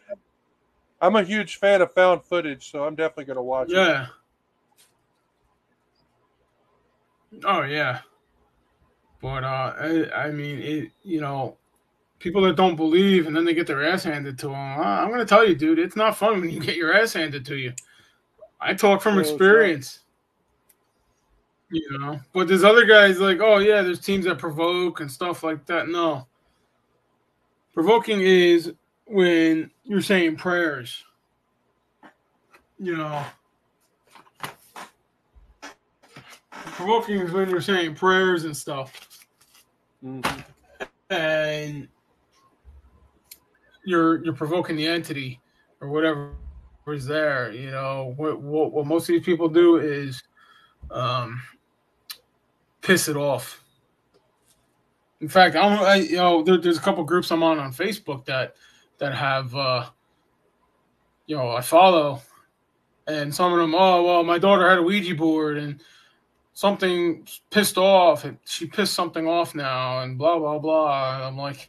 I'm a huge fan of found footage, so I'm definitely going to watch it. Yeah. Oh yeah. But I mean, it. people that don't believe and then they get their ass handed to them. I'm going to tell you, dude, it's not fun when you get your ass handed to you. I talk from experience. You know, but there's other guys like, oh yeah, there's teams that provoke and stuff like that. No, provoking is when you're saying prayers. You know, provoking is when you're saying prayers and stuff, and you're provoking the entity or whatever is there. You know, what most of these people do is piss it off. In fact, there's a couple groups I'm on Facebook that have, I follow, and some of them, oh well, my daughter had a Ouija board and something pissed off, and she pissed something off now, and blah blah blah. And I'm like,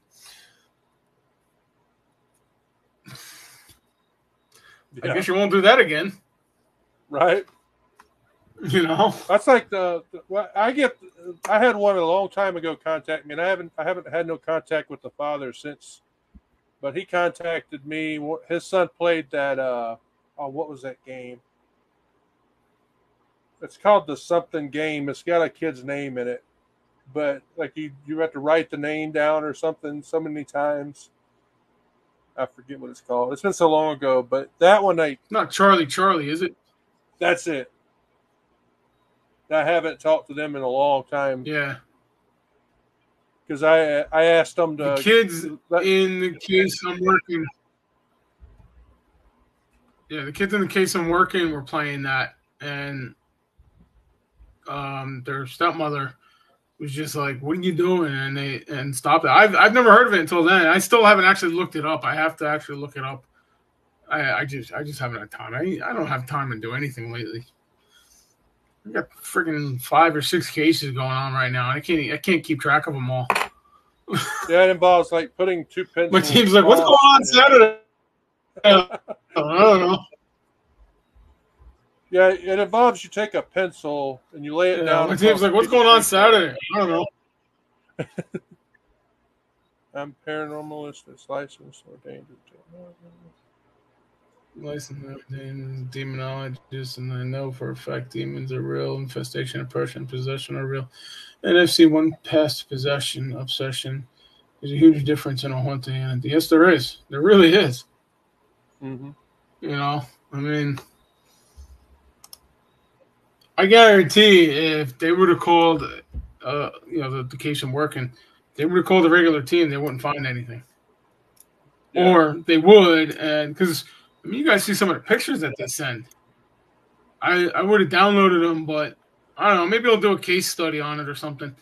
I guess you won't do that again, right? You know, that's like I had one a long time ago contact me, and I haven't had no contact with the father since. But he contacted me. His son played that. What was that game? It's called the something game. It's got a kid's name in it, but like you have to write the name down or something so many times. I forget what it's called. It's been so long ago, but that one not Charlie, is it? That's it. I haven't talked to them in a long time. Yeah. Because I asked them to... The kids in the case I'm working... Yeah, the kids in the case I'm working were playing that. And their stepmother was just like, what are you doing? And stopped it. I've never heard of it until then. I still haven't actually looked it up. I have to actually look it up. I just haven't had time. I don't have time to do anything lately. I got freaking 5 or 6 cases going on right now. I can't keep track of them all. Yeah, it involves like putting 2 pencils. My team's like, what's going on Saturday? I don't know. Yeah, it involves you take a pencil and you lay it down. My team's like, what's going on Saturday? I don't know. I'm paranormalist that's licensed or ordained. Licensed demonologist, and I know for a fact demons are real. Infestation, oppression, possession are real. And I've seen one past possession, obsession. There's a huge difference in a haunting entity. Yes, there is. There really is. Mm-hmm. You know, I mean, I guarantee if they would have called, the case I'm working, they would have called a regular team, they wouldn't find anything. Yeah. Or they would, and because you guys see some of the pictures that they send. I would have downloaded them, but I don't know. Maybe I'll do a case study on it or something.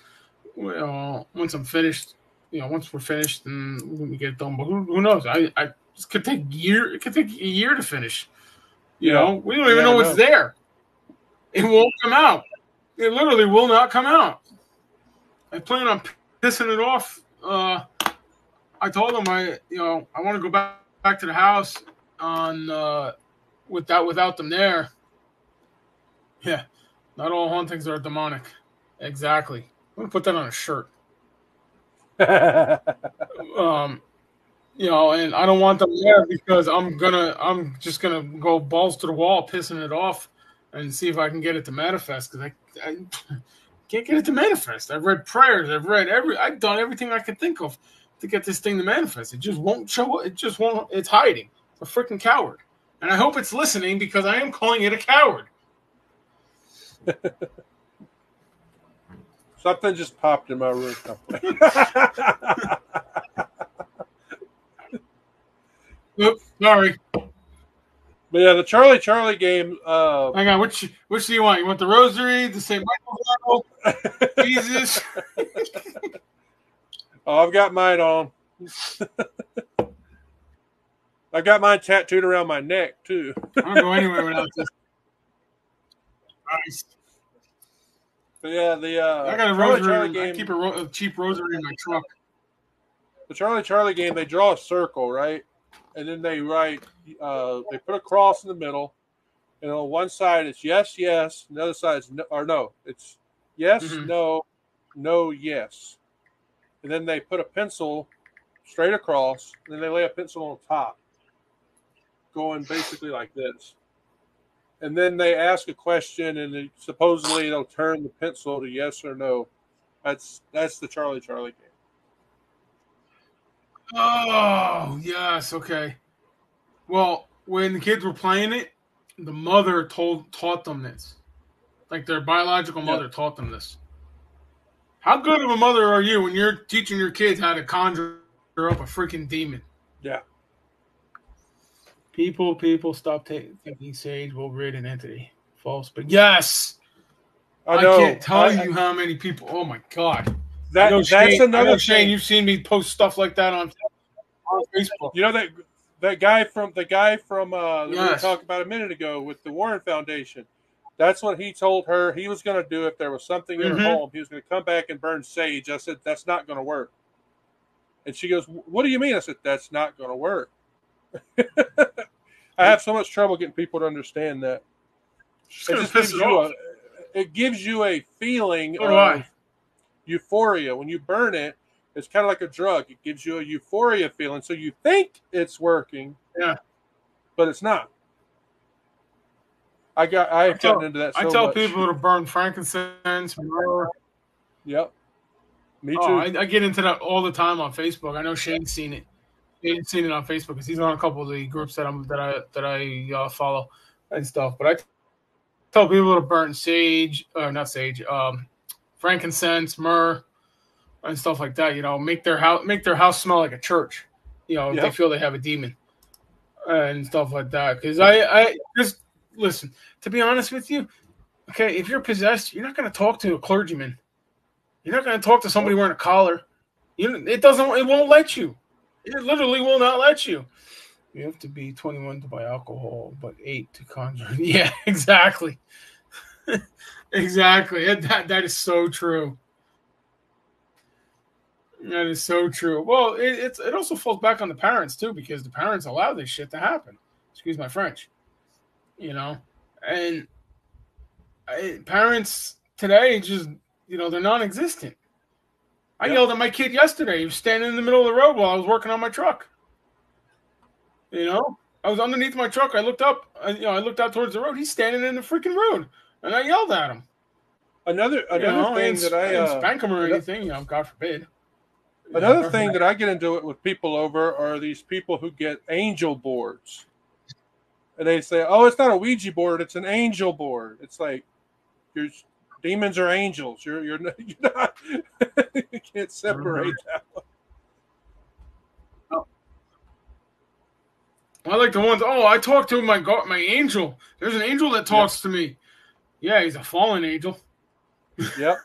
Once I'm finished, once we're finished and we get it done. But who knows? It could take a year. It could take a year to finish. You know, we don't even know what's there. It won't come out. It literally will not come out. I plan on pissing it off. I told them I want to go back to the house on without them there. Yeah, not all hauntings are demonic. Exactly. I'm gonna put that on a shirt. And I don't want them there because I'm just gonna go balls to the wall, pissing it off, and see if I can get it to manifest. Because I can't get it to manifest. I've read prayers. I've done everything I could think of to get this thing to manifest. It just won't show. It just won't. It's hiding. It's a freaking coward. And I hope it's listening because I am calling it a coward. Something just popped in my room. Oops, sorry. But yeah, the Charlie game. Hang on, which do you want? You want the Rosary, the St. Michael's Bible, Jesus? Oh, I've got mine on. I got mine tattooed around my neck too. I don't go anywhere without this. Nice. But yeah, I got a rosary game. I keep a cheap rosary in my truck. The Charlie game, they draw a circle, right? And then they write, they put a cross in the middle, and on one side it's yes, yes, and the other side is no, or no. It's yes, no, no, yes. And then they put a pencil straight across, and then they lay a pencil on top, going basically like this. And then they ask a question, and supposedly they'll turn the pencil to yes or no. That's the Charlie game. Oh, yes, okay. Well, when the kids were playing it, the mother taught them this. Like their biological mother taught them this. How good of a mother are you when you're teaching your kids how to conjure up a freaking demon? Yeah. People, stop thinking Sage will rid an entity. False, but yes. I know. Can't tell you how many people. Oh my god. That's another Shane, thing. you've seen me post stuff like that on Facebook. You know that guy from that we Yes. talked about a minute ago with the Warren Foundation. That's what he told her he was going to do if there was something in her home. He was going to come back and burn sage. I said, that's not going to work. And she goes, what do you mean? I said, that's not going to work. I have so much trouble getting people to understand that. It gives you a feeling of euphoria. When you burn it, it's kind of like a drug. It gives you a euphoria feeling. So you think it's working, but it's not. I've gotten into that so much. I tell people to burn frankincense, myrrh. Yep. Me too. Oh, I get into that all the time on Facebook. I know Shane's seen it. Shane's seen it on Facebook because he's on a couple of the groups that I follow and stuff. But I tell people to burn frankincense, myrrh, and stuff like that. You know, make their house smell like a church. You know, if they feel they have a demon and stuff like that. Because I just listen. To be honest with you, okay, if you're possessed, you're not going to talk to a clergyman. You're not going to talk to somebody wearing a collar. It won't let you. It literally will not let you. You have to be 21 to buy alcohol, but 8 to conjure. Yeah, exactly. Exactly. That is so true. That is so true. Well, it also falls back on the parents too, because the parents allow this shit to happen. Excuse my French. You know, and parents today just, they're non-existent. I yelled at my kid yesterday. He was standing in the middle of the road while I was working on my truck. I was underneath my truck. I looked up. I looked out towards the road. He's standing in the freaking road, and I yelled at him. Another thing that I didn't spank him or anything. God forbid. Another thing that I get into it with people over are these people who get angel boards. And they say, oh, it's not a Ouija board, it's an angel board. It's like, your demons are angels. You're not you can't separate that one. I like the ones, I talked to my angel. There's an angel that talks to me. Yeah, he's a fallen angel. Yep.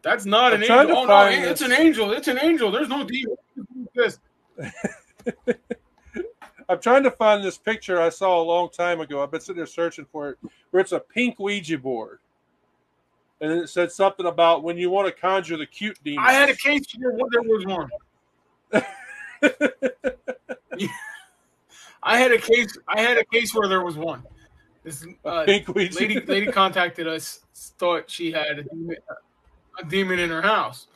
That's not an angel. Oh, no, it's an angel. It's an angel. There's no demon. I'm trying to find this picture I saw a long time ago. I've been sitting there searching for it, where it's a pink Ouija board. And it said something about when you want to conjure the cute demons. I had a case where there was one. I had a case where there was one. This pink Ouija lady contacted us, thought she had a demon in her house.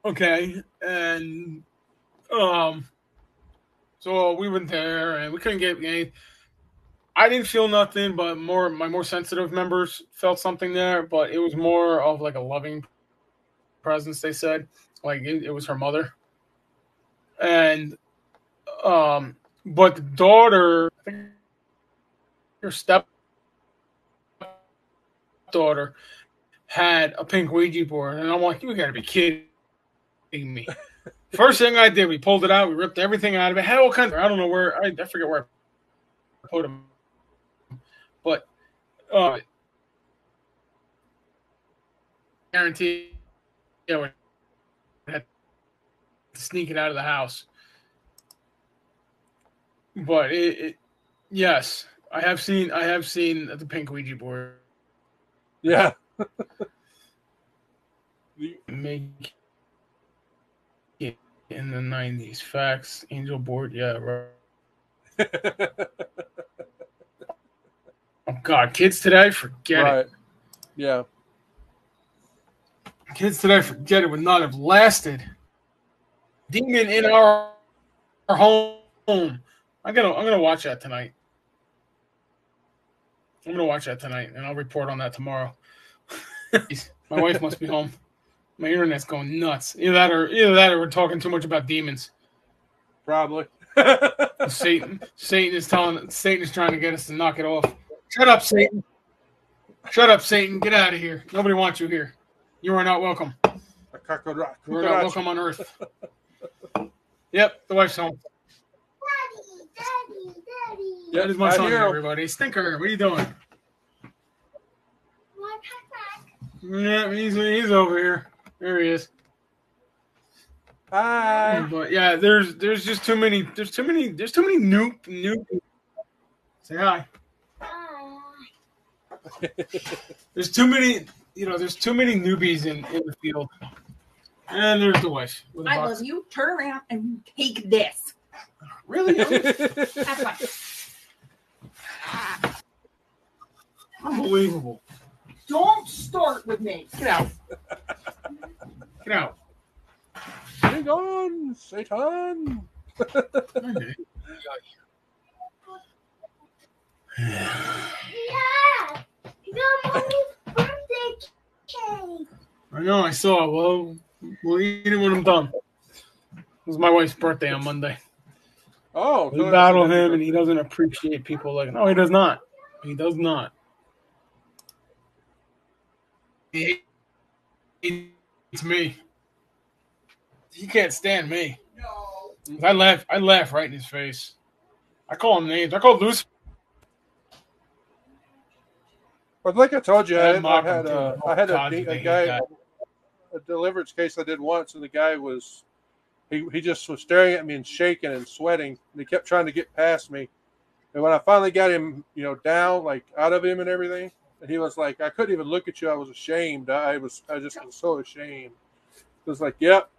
Okay, and so we went there and we couldn't get any. I didn't feel nothing, but my more sensitive members felt something there. But it was more of like a loving presence. They said, like it was her mother, and but the daughter, I think her stepdaughter, had a pink Ouija board, and I'm like, you got to be kidding me. First thing I did, we pulled it out, we ripped everything out of it. Had all kinds of, I don't know where, I forget where I put them. But guarantee I would have to sneak it out of the house. But yes, I have seen the pink Ouija board. Yeah. Make it in the 90s. Facts. Angel board. Yeah, right. Oh, God. Kids today, forget it. Yeah. Kids today forget it would not have lasted. Demon in our home. I'm gonna watch that tonight. I'm gonna watch that tonight, and I'll report on that tomorrow. My wife must be home. My internet's going nuts. Either that, or we're talking too much about demons. Probably. Satan is trying to get us to knock it off. Shut up, Satan. Shut up, Satan. Get out of here. Nobody wants you here. You are not welcome. You are not welcome on Earth. Yep, the wife's home. Daddy. That is my son, everybody. Stinker, what are you doing? Yeah, he's over here. There he is. Hi. But yeah, there's just too many. There's too many new. Say hi. There's too many. There's too many newbies in the field. And there's the wife. I love you. Turn around and take this. Really? Have fun. Unbelievable. Don't start with me. Get out. Get out. Hang on, Satan. Yeah. You got mommy's birthday cake. I know. I saw. Well, we'll eat it when I'm done. It was my wife's birthday on Monday. Oh, We battle him, and he doesn't appreciate people like. No, he does not. He does not. He hates me. He can't stand me. No. I laugh right in his face. I call him names. I call Lucifer. But like I told you, I had God, a guy, a deliverance case I did once, and the guy was, he just was staring at me and shaking and sweating, and he kept trying to get past me. And when I finally got him, down, like out of him and everything, and he was like, I couldn't even look at you. I was ashamed. I just was so ashamed. It was like, yep.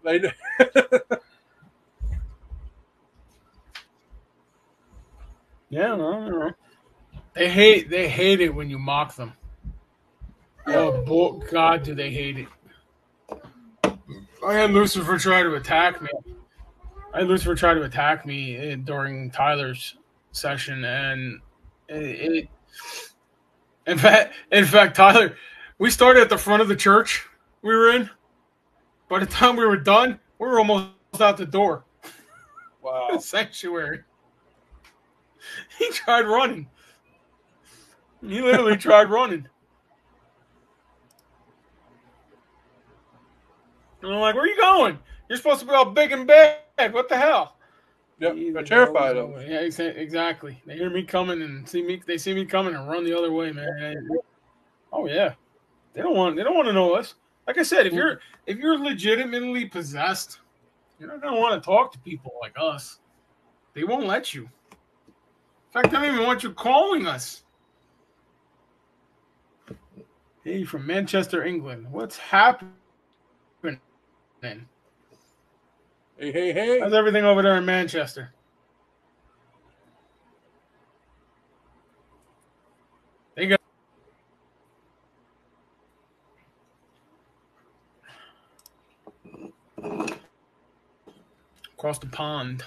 Yeah, no. They hate it when you mock them. Oh, boy, God, do they hate it. I had Lucifer try to attack me. During Tyler's session, and in fact, Tyler, we started at the front of the church we were in. By the time we were done, we were almost out the door. Wow. The sanctuary. He tried running. He literally tried running. And I'm like, where are you going? You're supposed to be all big and bad. What the hell? Yep, they're terrified of it. Yeah, exactly. They hear me coming and they see me coming and run the other way, man. Oh yeah. They don't want to know us. Like I said, if you're legitimately possessed, you're not gonna want to talk to people like us. They won't let you. In fact, they don't even want you calling us. Hey, from Manchester, England. What's happening? Hey. How's everything over there in Manchester? They got across the pond.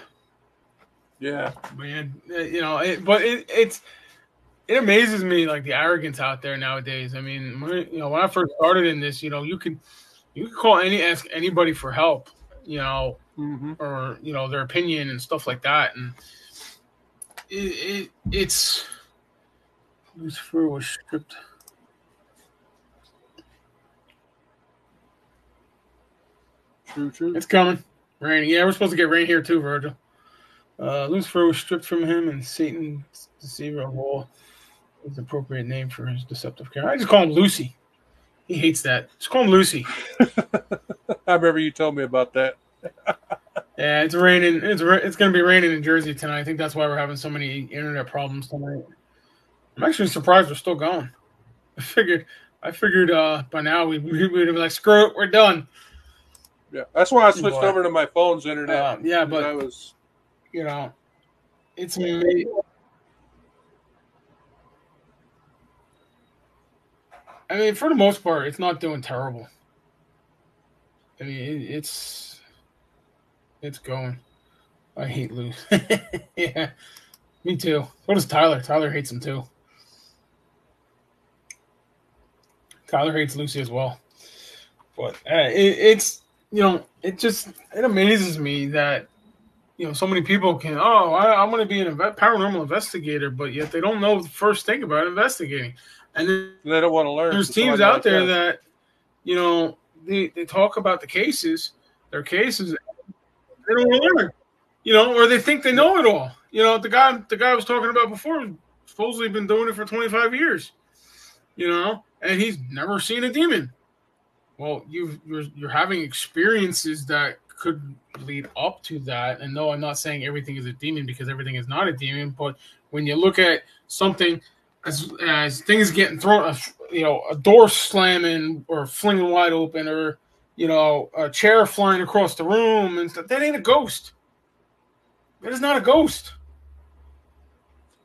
Yeah. Man, it amazes me, like, the arrogance out there nowadays. I mean, when I first started in this, you could ask anybody for help, Mm-hmm. or their opinion and stuff like that, and it's Lucifer was stripped. True. It's coming. Raining. Yeah, we're supposed to get rain here too, Virgil. Lucifer was stripped from him, and Satan's deceiver of all is the appropriate name for his deceptive character. I just call him Lucy. He hates that. Just call him Lucy. I remember you told me about that. Yeah, it's raining. It's going to be raining in Jersey tonight. I think that's why we're having so many internet problems tonight. I'm actually surprised we're still going. I figured by now we'd be like, screw it, we're done. Yeah, that's why I switched over to my phone's internet. Yeah, but I was, it's amazing. I mean, for the most part, it's not doing terrible. I mean, it's going. I hate Lucy. Yeah, me too. So does Tyler. Tyler hates him too. Tyler hates Lucy as well. But it's it amazes me that so many people can I'm going to be an paranormal investigator, but yet they don't know the first thing about investigating. And then They don't want to learn. there's from teams somebody out like there us. that they talk about their cases. They don't want to learn, or they think they know it all. The guy I was talking about before supposedly been doing it for 25 years, and he's never seen a demon. Well, you're having experiences that could lead up to that. And no, I'm not saying everything is a demon, because everything is not a demon. But when you look at something as things getting thrown, a door slamming or flinging wide open, or a chair flying across the room and stuff, that ain't a ghost. That is not a ghost.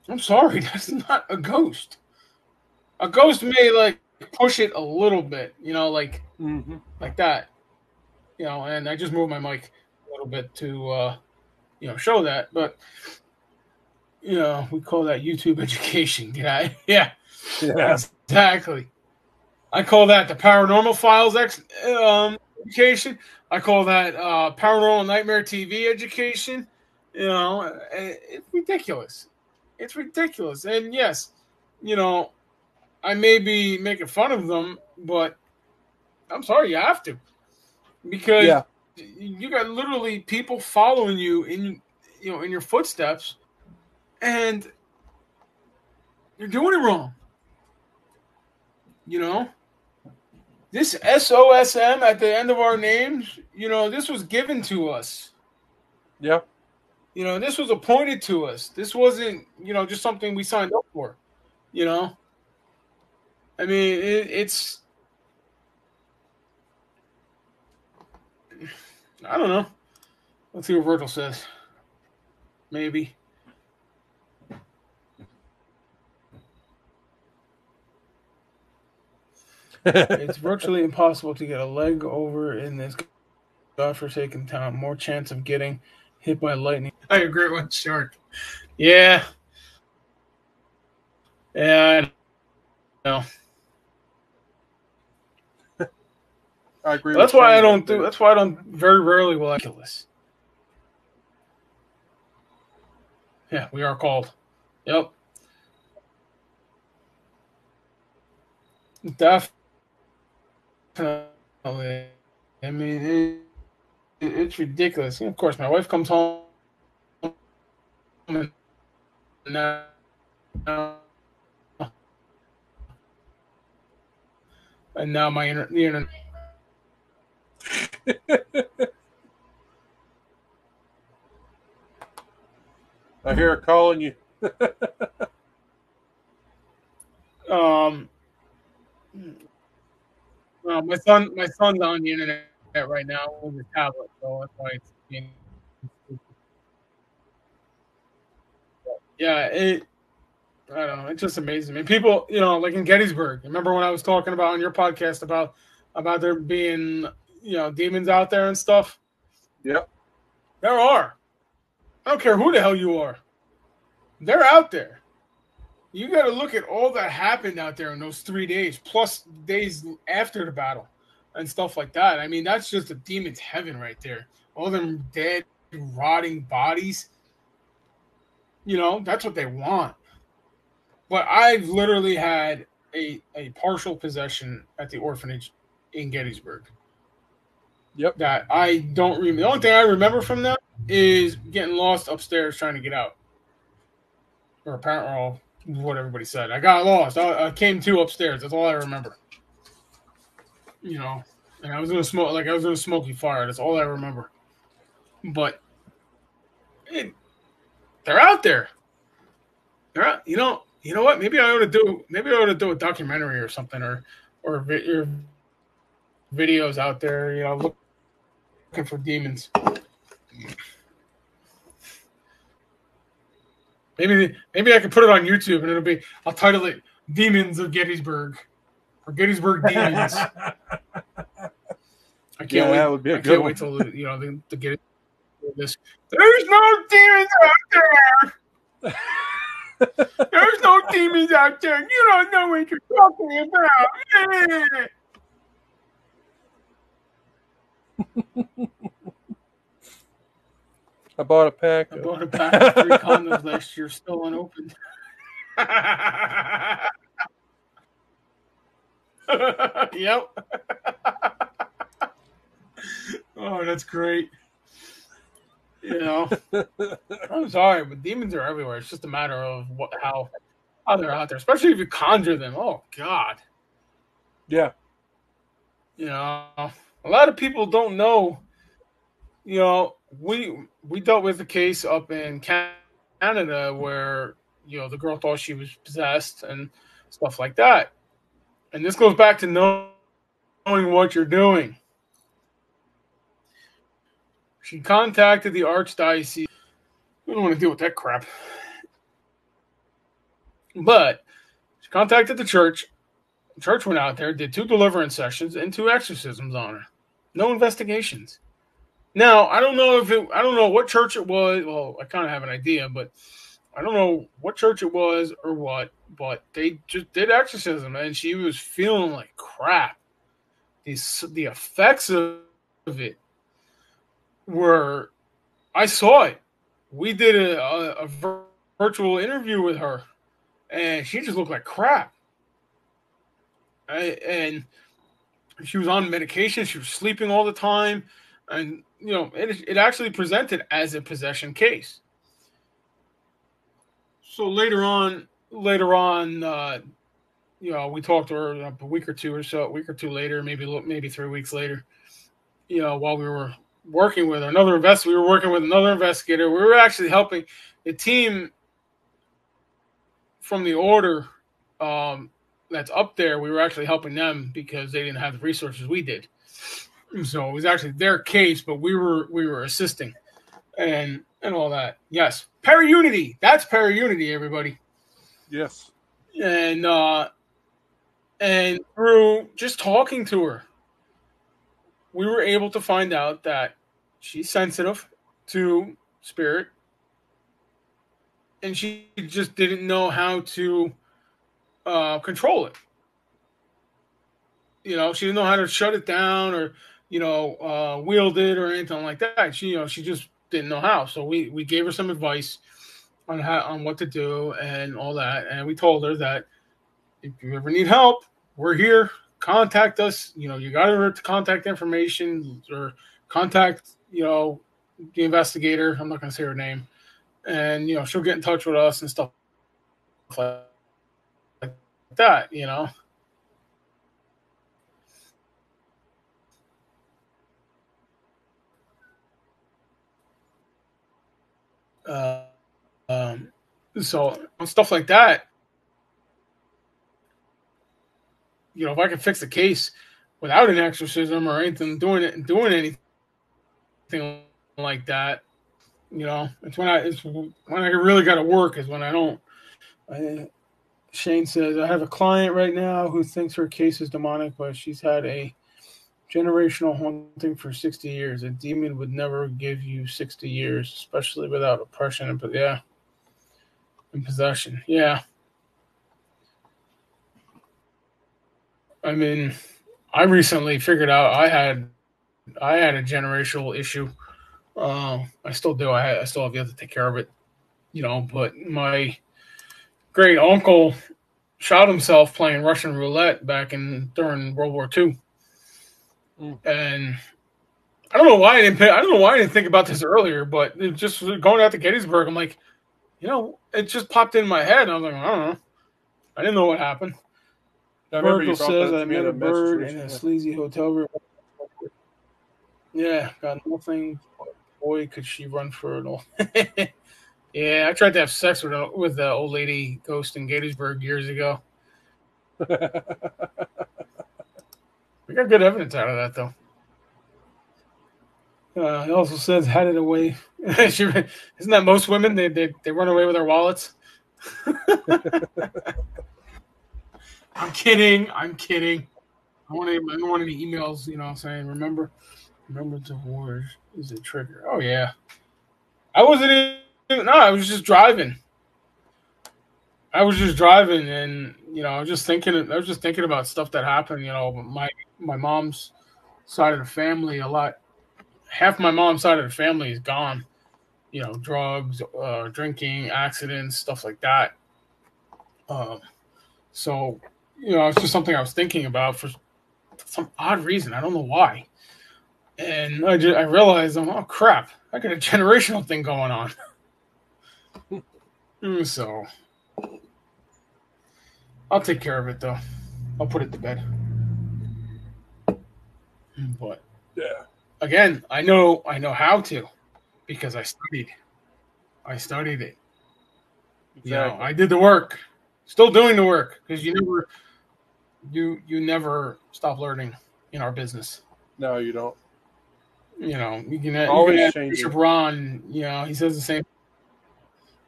I'm sorry, that's not a ghost. A ghost may push it a little bit, like that. And I just moved my mic a little bit to show that. But we call that YouTube education, guy. Yeah, exactly. I call that the paranormal files education. I call that paranormal nightmare TV education. It's ridiculous. It's ridiculous. And yes, I may be making fun of them, but I'm sorry, you have to, because you got literally people following you in your footsteps, and you're doing it wrong. This SOSM at the end of our names, this was given to us. Yeah. This was appointed to us. This wasn't, just something we signed up for. I mean, it's. I don't know. Let's see what Virgil says. Maybe. It's virtually impossible to get a leg over in this godforsaken town. More chance of getting hit by lightning. I agree with Shark. Yeah. Yeah, I know. I agree. That's why I don't do. That's why I don't very rarely will I kill this. Yeah, we are called. Yep. Definitely. I mean, it's ridiculous. And of course, my wife comes home and now my the internet. I hear her calling you. My son's on the internet right now with his tablet, so that's why it's being. Yeah, I don't know. It just amazes me. People, like in Gettysburg. Remember when I was talking about on your podcast about there being, demons out there and stuff? Yep. There are. I don't care who the hell you are. They're out there. You got to look at all that happened out there in those 3 days, plus days after the battle and stuff like that. I mean, that's just a demon's heaven right there. All them dead, rotting bodies. That's what they want. But I've literally had a partial possession at the orphanage in Gettysburg. Yep. That I don't remember. The only thing I remember from that is getting lost upstairs trying to get out. Or apparently, what everybody said. I got lost. I came to upstairs. That's all I remember. And I was gonna smoke, I was in a smoky fire. That's all I remember. But they're out there. They're out. You know what? Maybe I ought to do a documentary or something, or videos out there. Looking for demons. Maybe I could put it on YouTube and I'll title it "Demons of Gettysburg" or "Gettysburg Demons." I can't Yeah, wait. that would be a I good can't one. wait till to get this. There's no demons out there. There's no demons out there. You don't know what you're talking about. I bought a pack. I bought a pack of 3 condoms last year, still unopened. Yep. Oh, that's great. I'm sorry, but demons are everywhere. It's just a matter of how they're out there, especially if you conjure them. Oh God. Yeah. A lot of people don't know. We dealt with a case up in Canada where the girl thought she was possessed and stuff like that. And this goes back to knowing what you're doing. She contacted the archdiocese. We don't want to deal with that crap. But she contacted the church. The church went out there, did 2 deliverance sessions and 2 exorcisms on her. No investigations. Now, I don't know what church it was. Well, I kind of have an idea, but I don't know what church it was or what, but they just did exorcism and she was feeling like crap. The effects of it were, I saw it. We did a virtual interview with her and she just looked like crap. And she was on medication. She was sleeping all the time. And, it actually presented as a possession case. So later on, we talked to her a week or two later, maybe 3 weeks later, while we were working with another investigator. We were working with another investigator. We were actually helping the team from the order that's up there. We were actually helping them because they didn't have the resources we did. So it was actually their case, but we were assisting and all that. Yes, Paraunity. That's Paraunity, everybody. Yes. And through just talking to her, we were able to find out that she's sensitive to spirit, and she just didn't know how to control it. She didn't know how to shut it down or wield it or anything like that. She just didn't know how. So we gave her some advice on what to do and all that. And we told her that if you ever need help, we're here. Contact us. You got her contact information or contact, the investigator. I'm not going to say her name. And, she'll get in touch with us and stuff like that, So stuff like that, if I can fix the case without an exorcism or anything, doing anything like that, it's when I really got to work is when I don't. Shane says, I have a client right now who thinks her case is demonic, but she's had a generational haunting for 60 years. A demon would never give you 60 years, especially without oppression and possession. Yeah. I mean, I recently figured out I had a generational issue. I still do. I still have yet to take care of it. But my great uncle shot himself playing Russian roulette during World War II. And I don't know why I didn't think about this earlier, but it just going out to Gettysburg, I'm like, it just popped in my head. And I was like, I don't know. I didn't know what happened. Virgil says I met a bird in a sleazy hotel room. Yeah, got nothing. Boy, could she run for it all. Yeah, I tried to have sex with the old lady ghost in Gettysburg years ago. We got good evidence out of that, though. He also says had it away. Isn't that most women? They run away with their wallets. I'm kidding. I don't want any emails, saying remember to horror is a trigger. Oh yeah, I wasn't even. No, I was just driving. And I was just thinking. I was just thinking about stuff that happened. My mom's side of the family. Half my mom's side of the family is gone. Drugs, drinking, accidents, stuff like that. Um, so it's just something I was thinking about for some odd reason. I don't know why. And I realized, oh crap, I got a generational thing going on. So I'll take care of it though. I'll put it to bed. But Yeah. again, I know how to because I studied. I studied it. Exactly. I did the work. Still doing the work because you never stop learning in our business. No, you don't. You can Always ask changing. Bishop Ron. He says the same.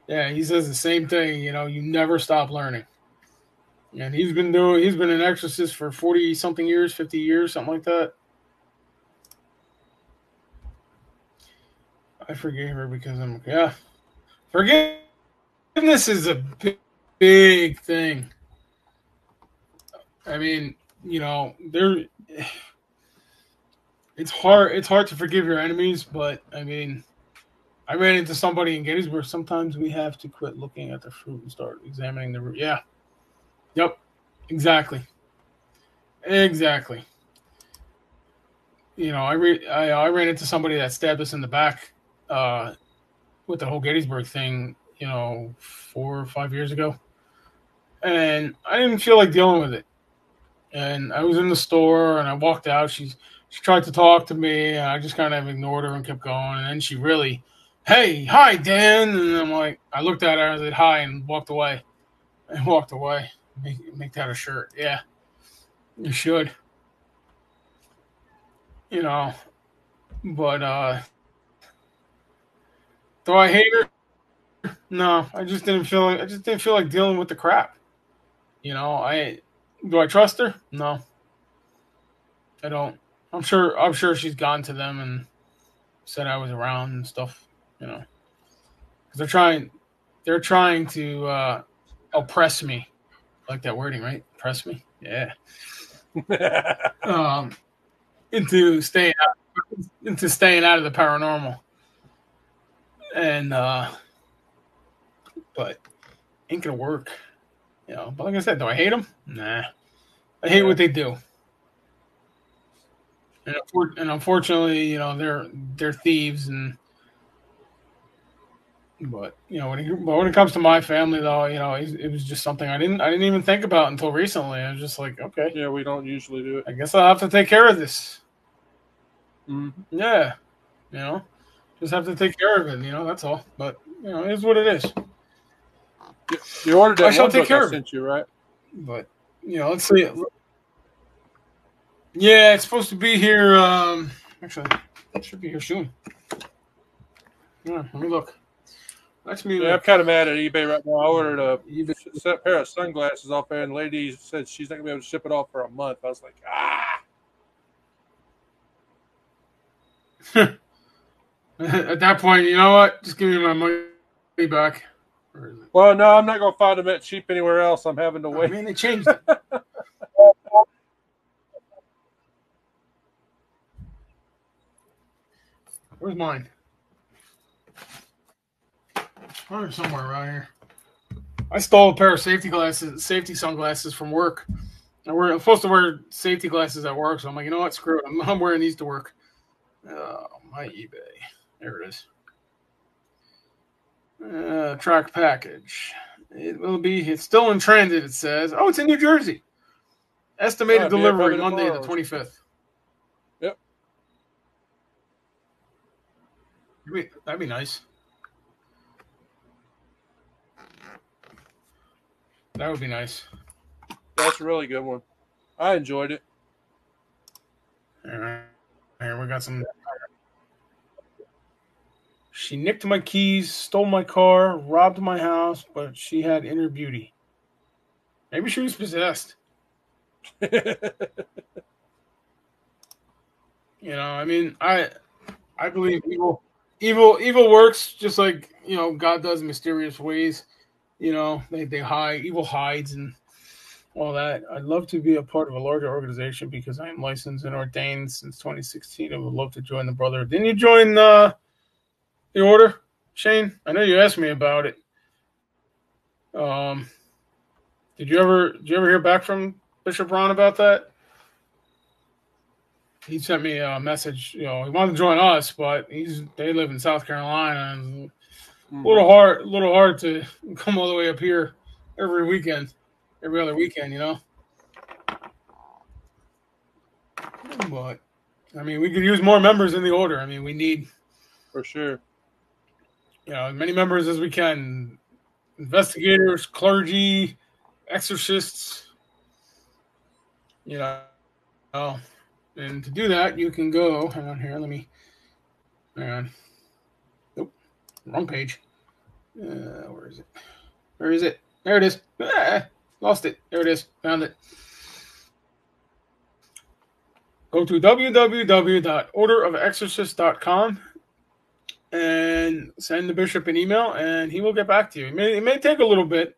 Yeah, he says the same thing. You never stop learning. And he's been an exorcist for 40 something years, 50 years, something like that. I forgave her because forgiveness is a big thing. I mean, it's hard to forgive your enemies, but I mean, I ran into somebody in Gettysburg. Sometimes we have to quit looking at the fruit and start examining the root. Yeah. Yep. Exactly. Exactly. I ran into somebody that stabbed us in the back with the whole Gettysburg thing, 4 or 5 years ago. And I didn't feel like dealing with it. And I was in the store and I walked out. She tried to talk to me. And I just kind of ignored her and kept going. And then she really, hey, hi, Dan. And I'm like, I looked at her, I said hi, and walked away. Make that a shirt. Yeah, you should. But do I hate her? No, I just didn't feel like dealing with the crap. Do I trust her? No, I don't. I'm sure she's gone to them and said I was around and stuff. Because they're trying to oppress me. Like that wording, right? Oppress me. Yeah. Into staying out of the paranormal. And but ain't gonna work. But like I said, do I hate them? Nah. I hate what they do. And unfortunately, they're thieves but when it comes to my family though, it was just something I didn't even think about until recently. I was just like, okay. Yeah, we don't usually do it. I guess I'll have to take care of this. Mm-hmm. Yeah. Just have to take care of it, that's all. But it is what it is. You ordered that I shall one take book care I of it. sent you, right? But let's see. Yeah, it's supposed to be here. Actually, it should be here soon. Yeah, let me look. Let me Yeah, I'm look. kind of mad at eBay right now. I ordered a eBay. set pair of sunglasses off there, and the lady said she's not gonna be able to ship it off for a month. I was like, At that point, you know what? Just give me my money back. Where is it? Well, no, I'm not gonna find them at cheap anywhere else. I'm having to wait. I mean, they changed it. Where's mine? Oh, somewhere around here. I stole a pair of safety sunglasses from work. I'm supposed to wear safety glasses at work, so I'm like, you know what? Screw it. I'm wearing these to work. Oh, my eBay. There it is. Track package. It's still in transit, it says. Oh, it's in New Jersey. Estimated delivery Monday the 25th. Yep. That'd be nice. That would be nice. That's a really good one. I enjoyed it. All right. Here, we got some. She nicked my keys, stole my car, robbed my house, but she had inner beauty. Maybe she was possessed. You know, I mean, I believe evil works just like God does in mysterious ways. You know, they hide, evil hides and all that. I'd love to be a part of a larger organization because I am licensed and ordained since 2016. I would love to join the brother. Didn't you join the order, Shane? I know you asked me about it. Um, did you ever hear back from Bishop Ron about that? He sent me a message. He wanted to join us, but they live in South Carolina, and Mhm. a little hard to come all the way up here every weekend, every other weekend. But I mean, we could use more members in the order. I mean, we need For sure. as many members as we can. Investigators, clergy, exorcists. You know, and to do that, you can go. Hang on here. Hang on. Nope, wrong page. Where is it? Where is it? There it is. Lost it. There it is. Found it. Go to www.orderofexorcists.com and send the bishop an email, and he will get back to you. It may take a little bit.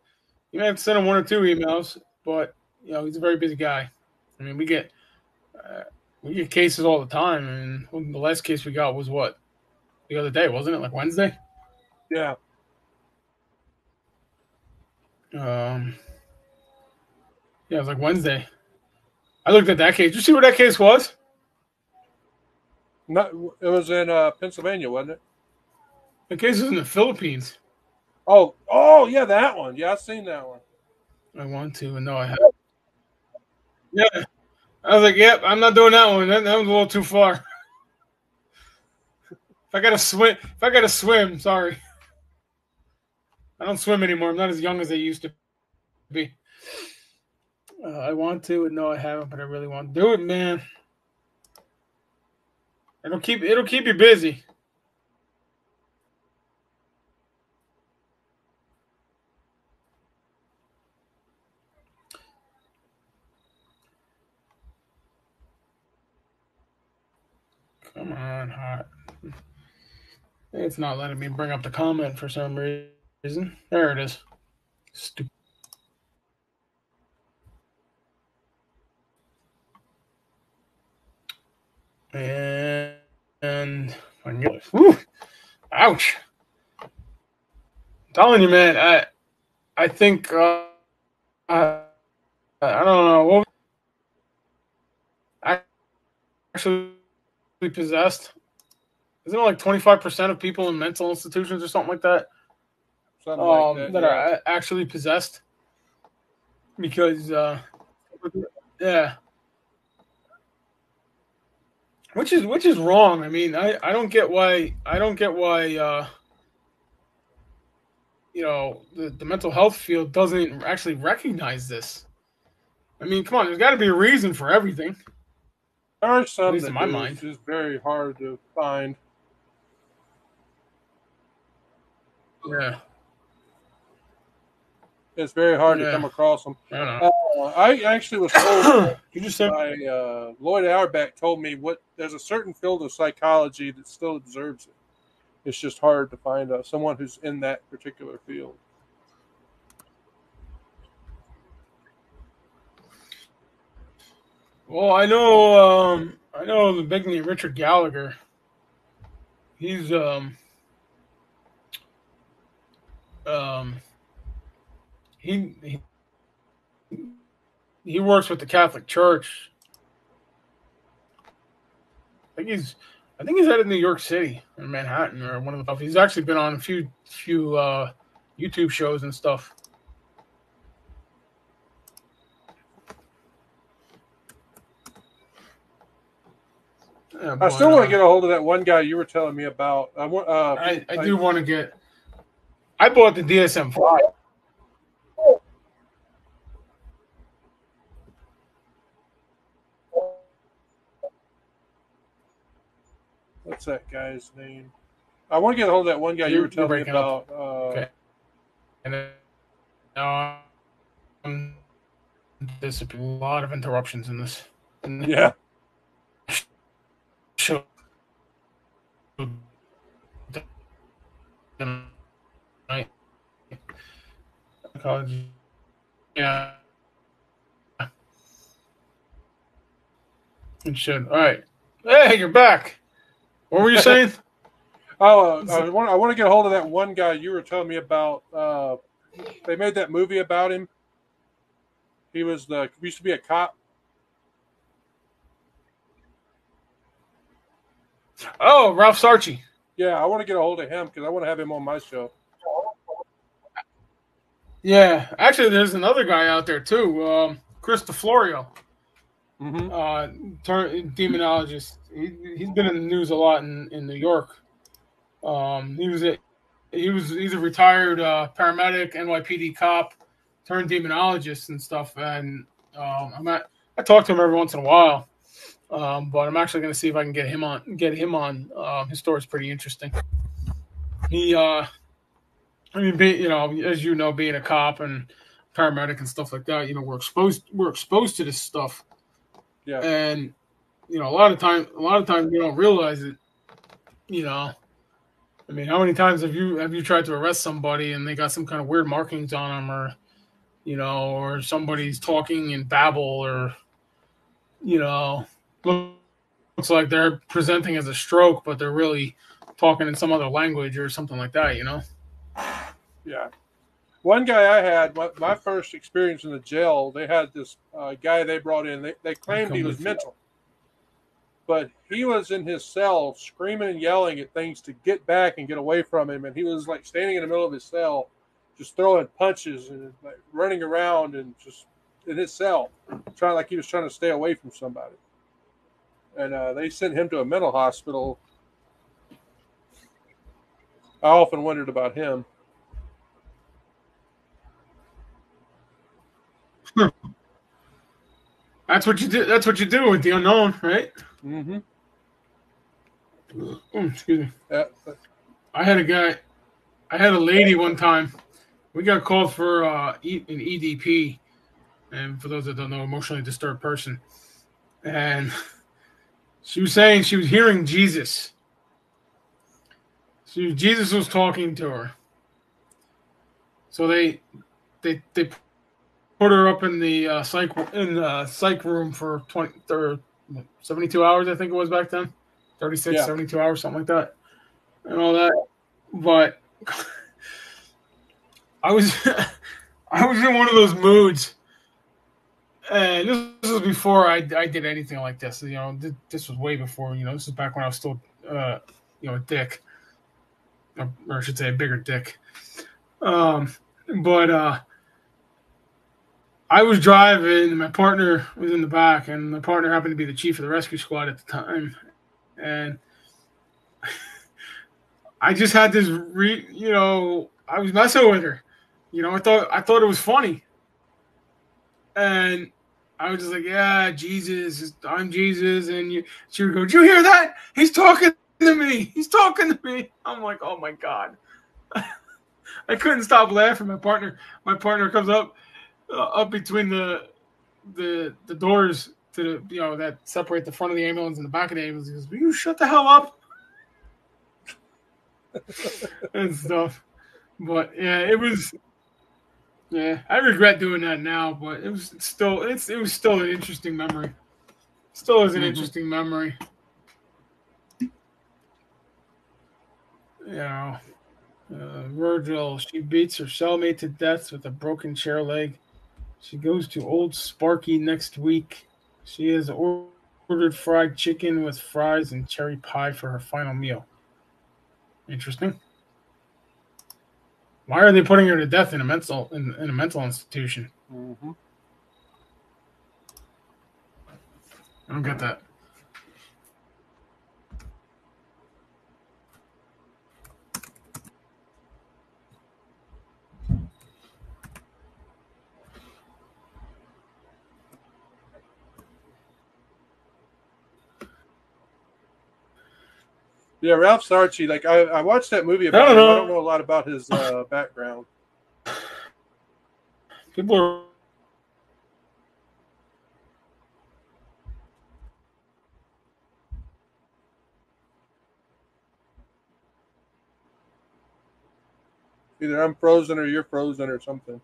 You may have to send him one or two emails, but he's a very busy guy. I mean, we get cases all the time, and the last case we got was what, the other day, wasn't it? Like Wednesday. Yeah. Yeah, it was like Wednesday. I looked at that case. Did you see what that case was? Not, it was in Pennsylvania, wasn't it? The case was in the Philippines. Oh, yeah, that one. Yeah, I've seen that one. I want to, and no, I haven't. Yeah, I was like, yep, I'm not doing that one. That was a little too far. If I gotta swim, sorry. I don't swim anymore. I'm not as young as I used to be. I want to, and no, I haven't, but I really want to do it, man. It'll keep you busy. Come on, hot. It's not letting me bring up the comment for some reason. There it is. Stupid. And whew, ouch. I'm telling you, man. I think I don't know. What actually possessed? Isn't it like 25% of people in mental institutions or something like that? Something like that. That are actually possessed? Because yeah, which is wrong. I mean, I don't get why the mental health field doesn't actually recognize this. I mean, come on, there's got to be a reason for everything. There are some At least that in my do. mind. It's just very hard to find. Yeah. It's very hard to Yeah. come across them. I don't know. I actually was told You just said by Lloyd Auerbach told me there's a certain field of psychology that still observes it. It's just hard to find someone who's in that particular field. well, I know the big name Richard Gallagher. He's he he works with the Catholic Church. I think he's out of New York City or Manhattan or one of the. He's actually been on a few YouTube shows and stuff. Yeah, I still want to get a hold of that one guy you were telling me about. I do want to get. I bought the DSM-5. What's that guy's name? I want to get a hold of that one guy you were telling me about. Okay. And then, now there's a lot of interruptions in this. Yeah. tonight. College. Yeah. It should. All right. Hey, you're back. What were you saying? Oh, I want to get a hold of that one guy you were telling me about. They made that movie about him. He used to be a cop. Oh, Ralph Sarchi. Yeah, I want to get a hold of him because I want to have him on my show. Yeah, actually, there's another guy out there too, Chris DeFlorio, Mm-hmm. demonologist. He's been in the news a lot in New York. He's a retired paramedic, NYPD cop, turned demonologist and stuff. And I talk to him every once in a while, but I'm actually going to see if I can get him on. His story's pretty interesting. He I mean, as you know, being a cop and paramedic and stuff like that, we're exposed to this stuff, Yeah. and a lot of times we don't realize it. I mean, how many times have you tried to arrest somebody and they got some kind of weird markings on them, or somebody's talking in babble, or looks like they're presenting as a stroke, but they're really talking in some other language or something like that. Yeah. One guy I had, my first experience in the jail, they had this guy they brought in. They claimed he was mental. But he was in his cell screaming and yelling at things to get back and get away from him. And he was like standing in the middle of his cell, just throwing punches and like running around and just in his cell, like he was trying to stay away from somebody. And they sent him to a mental hospital. I often wondered about him. That's what you do. That's what you do with the unknown, right? Mm-hmm. Excuse me. I had a lady one time. We got called for an EDP, and for those that don't know, emotionally disturbed person, and she was saying she was hearing Jesus. Jesus was talking to her. So they put her up in the psych room for 72 hours, I think it was back then. 36, 72 hours, something like that. And all that. But I was in one of those moods. And this was before I did anything like this. This was way before, this is back when I was still a dick. Or I should say a bigger dick. But I was driving, and my partner was in the back, and my partner happened to be the chief of the rescue squad at the time. And I just had this, I was messing with her. I thought it was funny. And I was just like, yeah, Jesus, I'm Jesus. And she would go, did you hear that? He's talking to me. He's talking to me. I'm like, oh, my God. I couldn't stop laughing. My partner comes up between the doors to that separate the front of the ambulance and the back of the ambulance. He goes, will you shut the hell up? And stuff. But yeah, it was. Yeah, I regret doing that now, but it was still an interesting memory. Still is an interesting memory. Virgil, she beats her cellmate to death with a broken chair leg. She goes to Old Sparky next week. She has ordered fried chicken with fries and cherry pie for her final meal. Interesting. Why are they putting her to death in a mental institution? Mm-hmm. I don't get that. Yeah, Ralph Sarchi. Like I watched that movie about him. I don't know a lot about his background. People are. Either I'm frozen or you're frozen or something.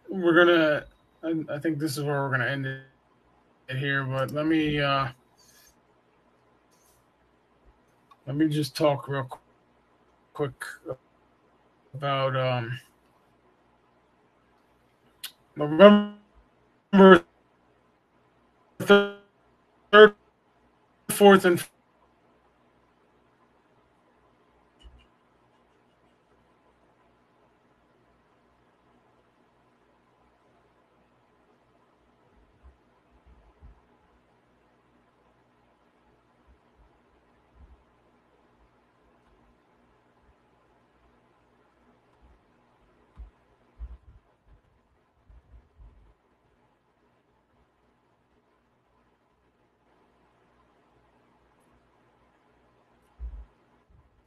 We're gonna. I think this is where we're gonna end it here. But let me just talk real quick about November 3rd, 4th, and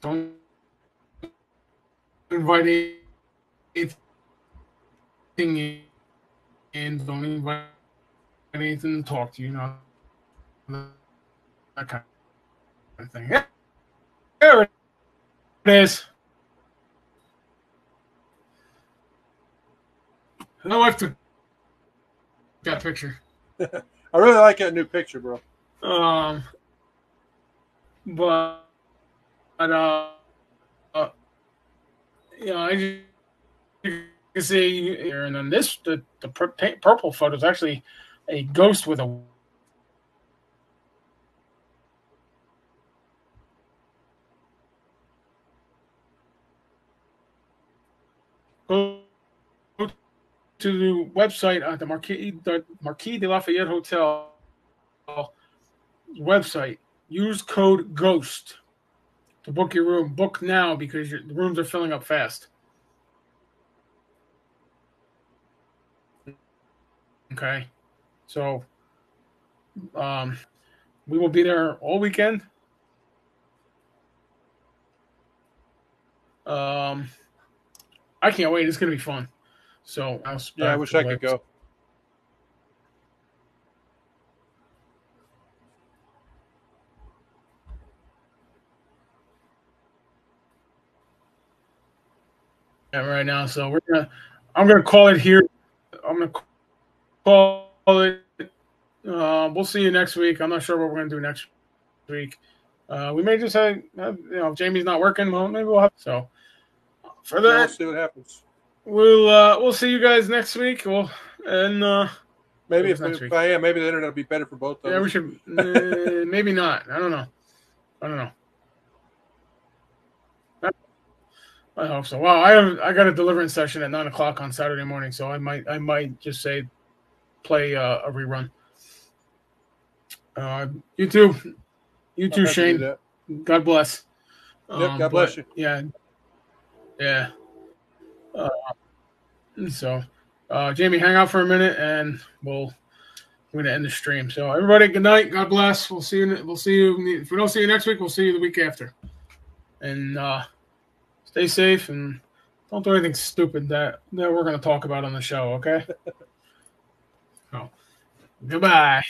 don't invite anything in. Don't invite anything to talk to you. That kind of thing. Yeah, there it is. My wife took that picture. I really like that new picture, bro. But uh, I just, you can see here, and then the purple photo is actually a ghost with a go to the website at the Marquis de Lafayette Hotel website. Use code GHOST to book your room. Book now because the rooms are filling up fast. Okay, so we will be there all weekend. I can't wait. It's gonna be fun. So I wish I could go. Right now. So I'm gonna call it here. I'm gonna call it. We'll see you next week. I'm not sure what we're gonna do next week. We may just say, if Jamie's not working, well, maybe we'll have. So for that, we'll see what happens. We'll see you guys next week. And maybe if I am, maybe the internet will be better for both of us. Yeah, we should. Maybe not. I don't know. I hope so. Wow, I got a deliverance session at 9:00 on Saturday morning, so I might just say play a rerun. You too, Shane. God bless. Yep, God bless you. Yeah. So, Jamie, hang out for a minute, and we're going to end the stream. So, everybody, good night. God bless. We'll see you. If we don't see you next week, we'll see you the week after. And stay safe and don't do anything stupid that we're going to talk about on the show. Okay. So, goodbye.